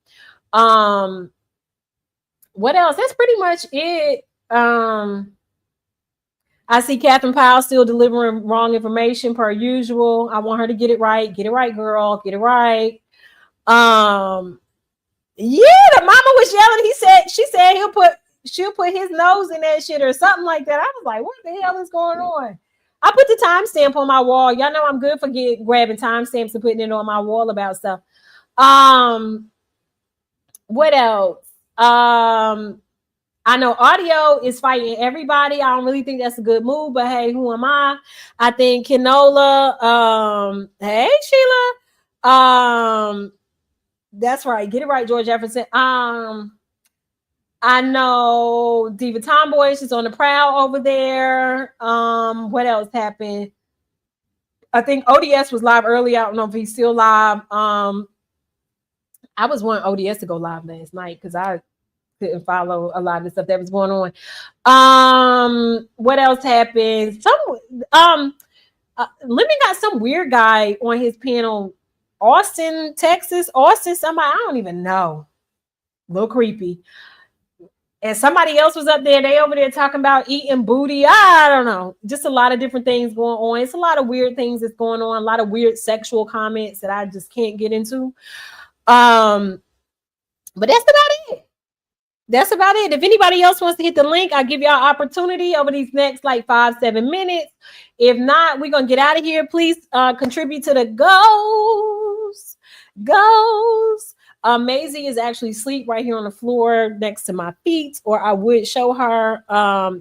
[SPEAKER 3] What else? That's pretty much it. I see Catherine Powell still delivering wrong information per usual. I want her to get it right. Get it right, girl. Get it right. Yeah, the mama was yelling. She said she'll put his nose in that shit or something like that. I was like, what the hell is going on? I put the timestamp on my wall. Y'all know I'm good for grabbing timestamps and putting it on my wall about stuff. What else? I know Audio is fighting everybody. I don't really think that's a good move, but hey, who am I? I think Kenola, hey Sheila. That's right. Get it right, George Jefferson. I know Diva Tomboy, she's on the prowl over there. What else happened? I think ODS was live early. I don't know if he's still live. I was wanting ODS to go live last night because I couldn't follow a lot of the stuff that was going on. What else happened? Lemon got some weird guy on his panel, Austin, Texas. Austin, somebody I don't even know. A little creepy. And somebody else was up there. They over there talking about eating booty. I don't know. Just a lot of different things going on. It's a lot of weird things that's going on. A lot of weird sexual comments that I just can't get into. But that's about it. That's about it. If anybody else wants to hit the link, I'll give y'all opportunity over these next like 5-7 minutes. If not, we're gonna get out of here. Please contribute to the goals. Maisie is actually asleep right here on the floor next to my feet, or I would show her.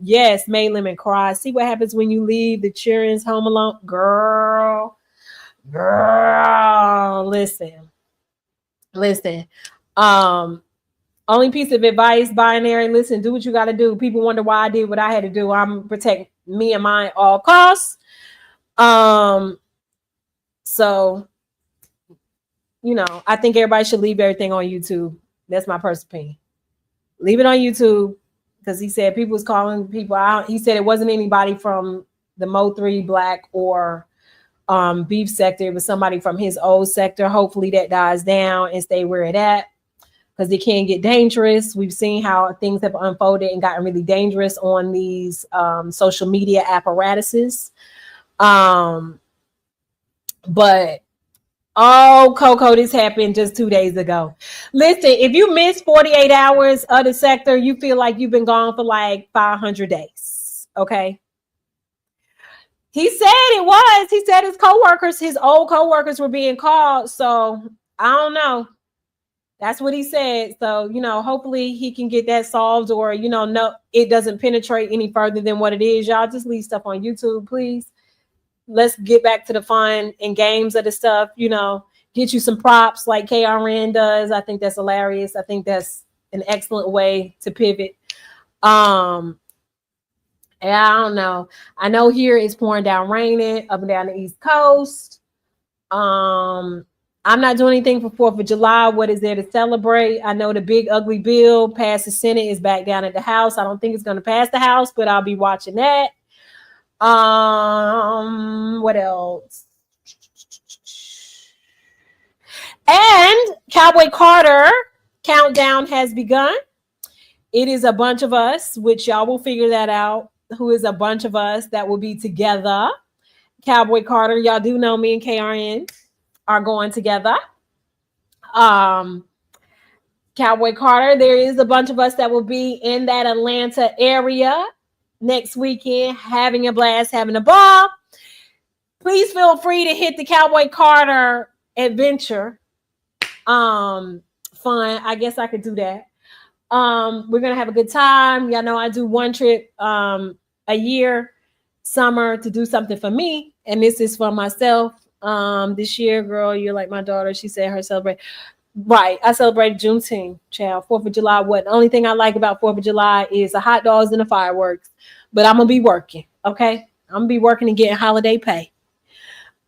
[SPEAKER 3] Yes, May Lemon cry. See what happens when you leave the children's home alone, girl. Listen. Only piece of advice, binary. Listen, do what you got to do. People wonder why I did what I had to do. I'm protect me and mine at all costs. So. I think everybody should leave everything on YouTube. That's my personal opinion. Leave it on YouTube because he said people was calling people out. He said it wasn't anybody from the Mo3 Black or beef sector. It was somebody from his old sector. Hopefully that dies down and stay where it at because it can get dangerous. We've seen how things have unfolded and gotten really dangerous on these social media apparatuses. But oh, Coco, this happened just 2 days ago. Listen, if you miss 48 hours of the sector, you feel like you've been gone for like 500 days. Okay. He said it was. He said his coworkers, his old coworkers were being called. So I don't know. That's what he said. So, hopefully he can get that solved or, no, it doesn't penetrate any further than what it is. Y'all just leave stuff on YouTube, please. Let's get back to the fun and games of the stuff, get you some props like KRN does. I think that's hilarious. I think that's an excellent way to pivot. And I don't know. I know here it's pouring down raining up and down the East Coast. I'm not doing anything for 4th of July. What is there to celebrate? I know the big ugly bill passed the Senate is back down at the House. I don't think it's going to pass the House, but I'll be watching that. What else? And Cowboy Carter countdown has begun. It is a bunch of us, which y'all will figure that out. Who is a bunch of us that will be together? Cowboy Carter, y'all do know me and KRN are going together. Cowboy Carter, there is a bunch of us that will be in that Atlanta area next weekend, having a blast, having a ball. Please feel free to hit the Cowboy Carter adventure. Fun. I guess I could do that. We're gonna have a good time. Y'all know I do one trip a year, summer, to do something for me, and this is for myself. This year, girl, you're like my daughter. She said her celebrate. Right, I celebrated Juneteenth, child. 4th of July. What? The only thing I like about 4th of July is the hot dogs and the fireworks. But I'm gonna be working, okay? I'm gonna be working and getting holiday pay.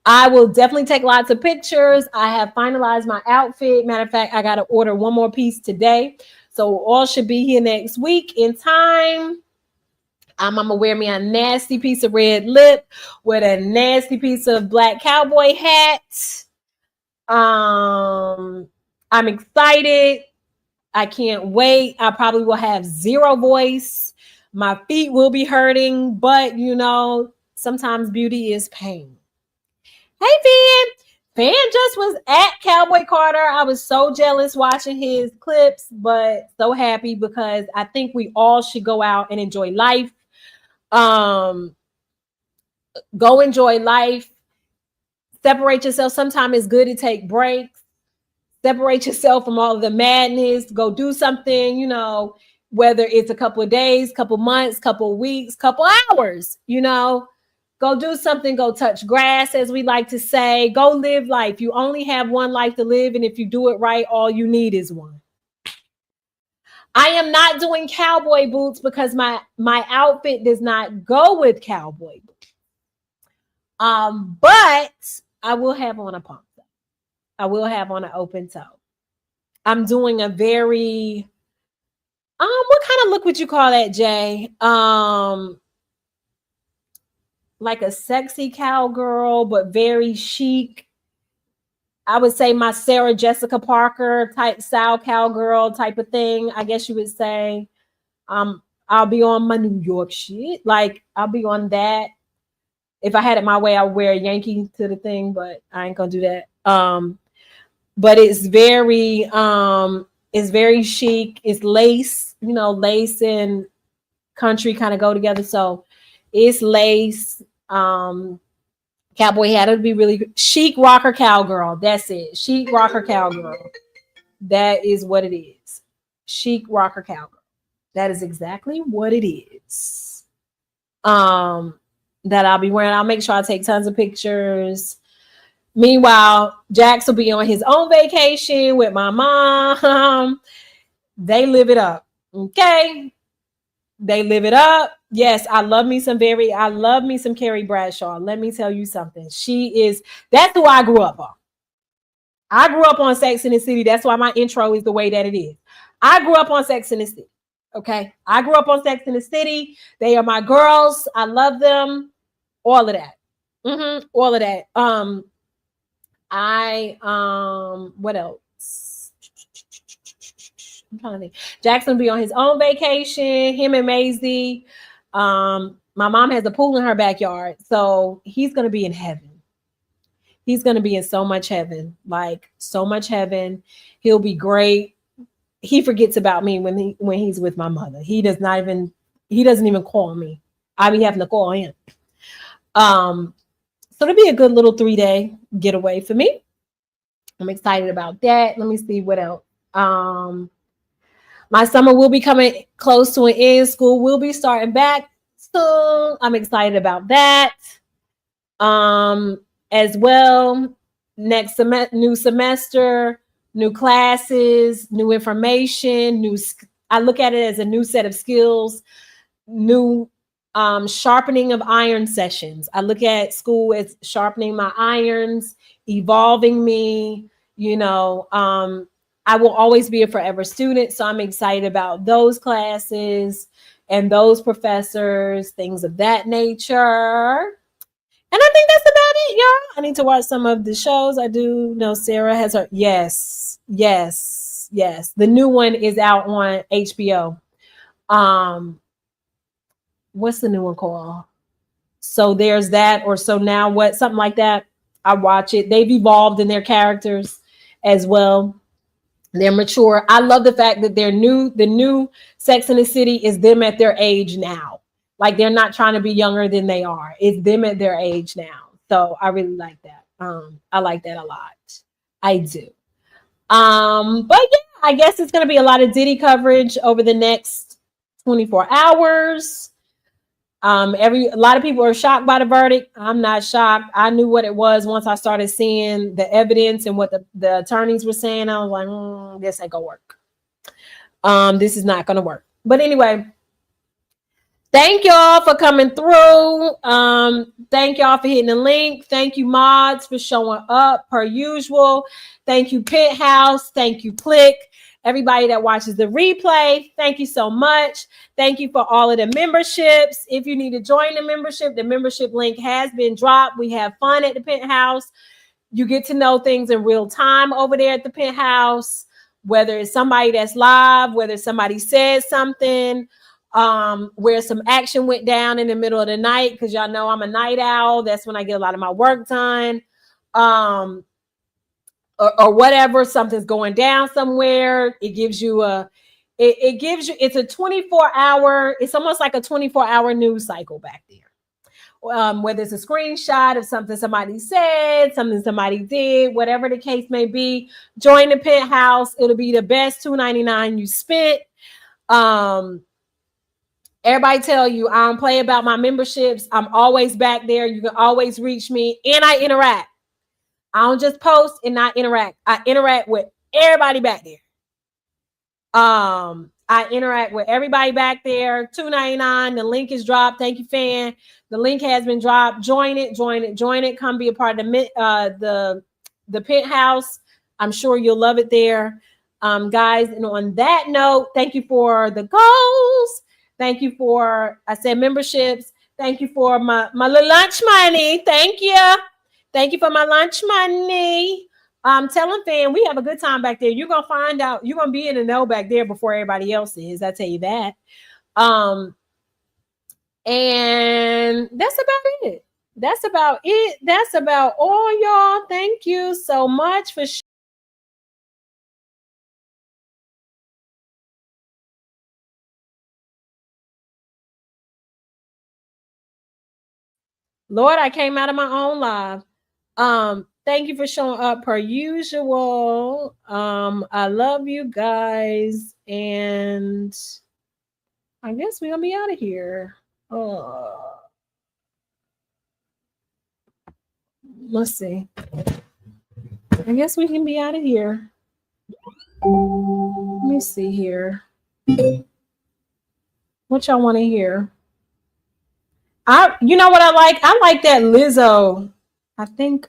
[SPEAKER 3] I will definitely take lots of pictures. I have finalized my outfit. Matter of fact, I gotta order one more piece today, so all should be here next week in time. I'm gonna wear me a nasty piece of red lip with a nasty piece of black cowboy hat. I'm excited. I can't wait. I probably will have zero voice. My feet will be hurting, but sometimes beauty is pain. Hey, Fan just was at Cowboy Carter. I was so jealous watching his clips, but so happy because I think we all should go out and enjoy life. Go enjoy life. Separate yourself. Sometimes it's good to take breaks. Separate yourself from all of the madness. Go do something, whether it's a couple of days, couple months, couple of weeks, couple hours, Go do something. Go touch grass, as we like to say. Go live life. You only have one life to live, and if you do it right, all you need is one. I am not doing cowboy boots because my outfit does not go with cowboy boots. But I will have on a pump. I will have on an open toe. I'm doing a very what kind of look would you call that, Jay? Like a sexy cowgirl, but very chic. I would say my Sarah Jessica Parker type style cowgirl type of thing, I guess you would say. I'll be on my New York shit. Like I'll be on that. If I had it my way, I would wear a Yankee to the thing, but I ain't gonna do that. But it's very chic. It's lace, you know, lace and country kind of go together. So it's lace. Cowboy hat. It'd be really good. Chic rocker cowgirl. That's it. Chic rocker cowgirl. That is what it is. Chic rocker cowgirl. That is exactly what it is. That I'll be wearing. I'll make sure I take tons of pictures. Meanwhile, Jax will be on his own vacation with my mom. They live it up. Okay. They live it up. Yes, I love me some Carrie Bradshaw. Let me tell you something. That's who I grew up on. I grew up on Sex and the City. That's why my intro is the way that it is. I grew up on Sex and the City. Okay. I grew up on Sex and the City. They are my girls. I love them. All of that. All of that. What else? I'm trying to think. Jackson will be on his own vacation, him and Maisie. My mom has a pool in her backyard, so he's gonna be in heaven. He's gonna be in so much heaven, like so much heaven. He'll be great. He forgets about me when he's with my mother. He doesn't even call me. I be having to call him. So it'll be a good little 3-day getaway for me. I'm excited about that. Let me see what else. My summer will be coming close to an end. School will be starting back soon. I'm excited about that. As well, next new semester, new classes, new information, I look at it as a new set of skills, new sharpening of iron sessions. I look at school as sharpening my irons, evolving me, I will always be a forever student. So I'm excited about those classes and those professors, things of that nature. And I think that's about it, y'all. I need to watch some of the shows. I do know Sarah has her. Yes. The new one is out on HBO. What's the new one called? So there's that, or So Now What, something like that. I watch it. They've evolved in their characters as well. They're mature. I love the fact that the new Sex and the City is them at their age now. Like they're not trying to be younger than they are. It's them at their age now. So I really like that. I like that a lot. I do. But yeah, I guess it's going to be a lot of Diddy coverage over the next 24 hours. A lot of people are shocked by the verdict. I'm not shocked. I knew what it was once I started seeing the evidence and what the attorneys were saying. I was like, this ain't gonna work. This is not gonna work. But anyway, thank y'all for coming through. Thank y'all for hitting the link. Thank you, mods, for showing up per usual. Thank you, Penthouse. Thank you, Click. Everybody that watches the replay, thank you so much. Thank you for all of the memberships. If you need to join the membership link has been dropped. We have fun at the Penthouse. You get to know things in real time over there at the Penthouse, whether it's somebody that's live, whether somebody says something, where some action went down in the middle of the night, because y'all know I'm a night owl. That's when I get a lot of my work done. Or whatever, something's going down somewhere. It gives you it's a 24-hour, it's almost like a 24-hour news cycle back there. Whether it's a screenshot of something somebody said, something somebody did, whatever the case may be, join the Penthouse. It'll be the best $2.99 you spent. Everybody tell you I don't play about my memberships. I'm always back there. You can always reach me, and I interact. I don't just post and not interact. I interact with everybody back there. I interact with everybody back there. $2.99. The link is dropped. Thank you, fan. The link has been dropped. Join it. Come be a part of the Penthouse. I'm sure you'll love it there. Guys, and on that note, thank you for the goals. Thank you for, I said, memberships. Thank you for my little lunch money. Thank you. Thank you for my lunch money. Tell them, fam, we have a good time back there. You're going to find out. You're going to be in the know back there before everybody else is. I tell you that. And that's about it. That's about it. That's about all, y'all. Thank you so much for Lord, I came out of my own live. Thank you for showing up per usual. I love you guys, and I guess we're gonna be out of here. Let's see. I guess we can be out of here. Let me see here. What y'all want to hear? You know what I like? I like that Lizzo. I think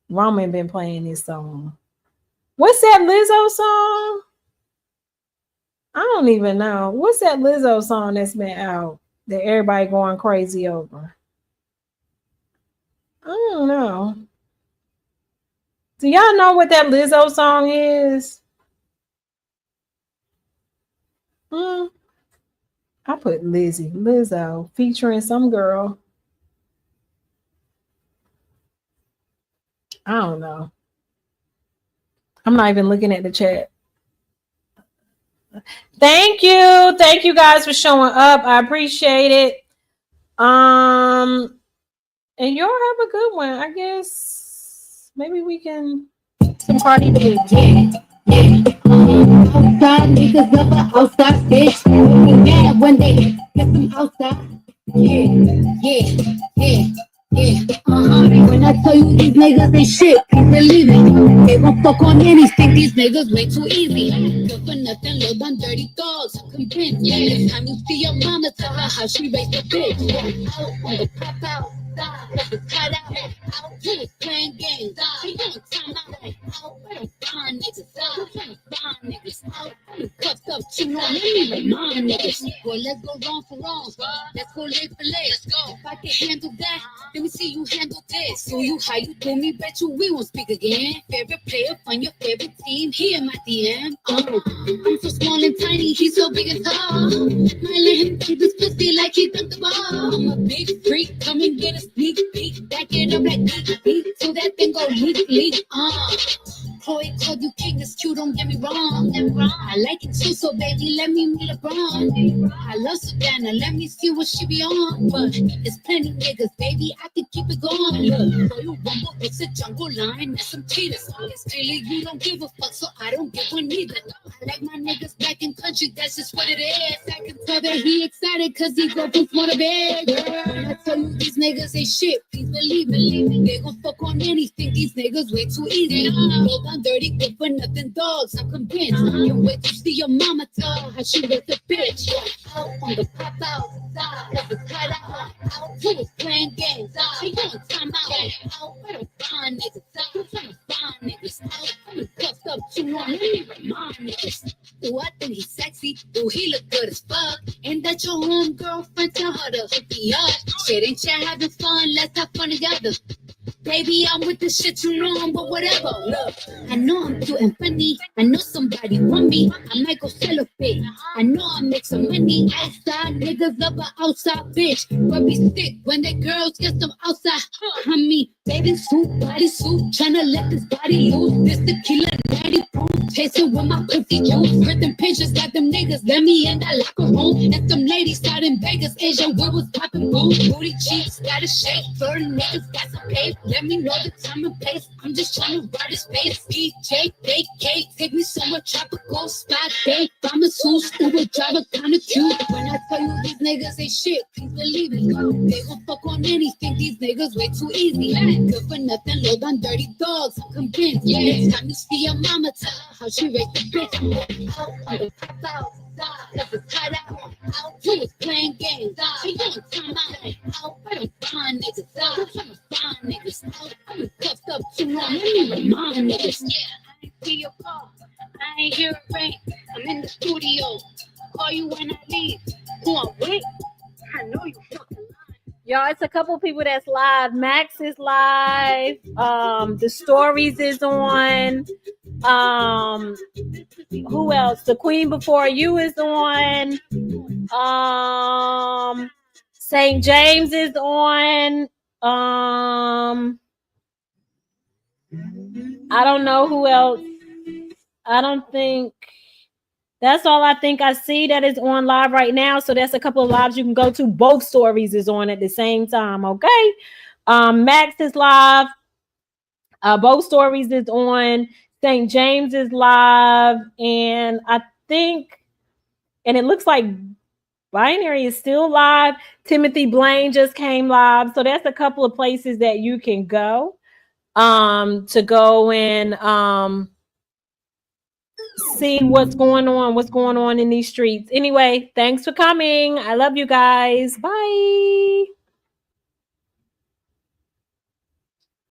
[SPEAKER 3] Roman been playing this song. What's that Lizzo song? I don't even know. What's that Lizzo song that's been out that everybody going crazy over? I don't know. Do y'all know what that Lizzo song is? I put Lizzo featuring some girl. I don't know. I'm not even looking at the chat. Thank you guys for showing up. I appreciate it. And y'all have a good one. I guess maybe we can party together.
[SPEAKER 6] Outside niggas never outside bitch. Mad when they get them outside. Yeah. When I tell you these niggas ain't shit, please believe it. They gon' fuck on anything. These niggas way too easy. Good for nothing, load on dirty dogs. I'm convinced. Next time you see your mama, tell her how she raised a bitch. Out on the pop out. Let the cut out. Out to the playing games. She don't time out. Out where the fine niggas. Out where the fine niggas. Out where the cuffed up. You know me, my niggas. Well, let's go wrong for wrong. Let's go leg for leg. Let's go. If I can handle that, let me see you handle this. So you how you do me? Bet you we won't speak again. Favorite player on your favorite team. He in my DM. I'm so small and tiny. He's so big and tall. Might let him take this pussy like he took the ball. I'm a big freak. Come and get a sneak peek. Back it up like beat. So that thing go leak. Chloe called you king, it's cute, don't get me wrong. I like it too, so baby, let me meet LeBron. I love Savannah, let me see what she be on. But it's plenty niggas, baby, I can keep it going. Look, so you rumble, it's a jungle line, that's some cheaters. It's clearly you don't give a fuck, so I don't give one either. I like my niggas back in country, that's just what it is. I can tell that he excited, cause he go from small to big. When I tell you these niggas ain't shit, please believe me. They gon' fuck on anything, these niggas way too easy. I'm dirty, good for nothing dogs. I'm convinced. Can't wait to see your mama tell her how she was a bitch. Out on the pop out, let the cut out. Out to the playing games. She on time out. Out where the fine niggas. Out trying to find niggas. Out I'm cuffed up. You know me, my niggas. Ooh, I think he's sexy. Ooh, he look good as fuck. Ain't that your home girlfriend? Tell her to hook me up. Shit ain't chat having fun. Let's have fun together. Baby, I'm with the shit, you know I'm, but whatever. Look, I know I'm cute and funny. I know somebody want me. I might go sell a fit. I know I make some money. Outside niggas love an outside bitch. But be sick when the girls get some outside. I mean, bathing suit, body suit. Tryna let this body loose. This tequila daddy proof. Chasing with my pussy juice. Printing pictures got them niggas. Let me in that locker room. And some ladies out in Vegas. Asian where was popping boots. Booty cheeks, got a shake. Flirting niggas got some pay. Let me know the time and place. I'm just trying to ride his face. DJ, vacate. Take me somewhere tropical. Spot day. Pharmaceutical. Uber driver kinda cute. When I tell you these niggas ain't shit, please believe it. They gon' fuck on anything. These niggas way too easy. Good for nothing. Load on dirty dogs. I'm convinced. Next time you see your mama, tell her how she raised the bitch. Out on the pop out. Let the cut out. Out to was playing games. She on time out. Out where the fine niggas. Out trying to find niggas. Out I'm cuffed up. You know me, my niggas. Yeah, I ain't see your car. I'm weak. I know you fucking lying.
[SPEAKER 3] Y'all, it's a couple people that's live. Max is live. The stories is on. Who else? The Queen Before You is on. St. James is on. I don't know who else. I don't think that's all I think I see that is on live right now. So that's a couple of lives you can go to. Both stories is on at the same time. Okay. Max is live. Both stories is on. St. James is live. And I think, and it looks like Binary is still live. Timothy Blaine just came live. So that's a couple of places that you can go to go and see what's going on in these streets. Anyway, thanks for coming. I love you guys. Bye.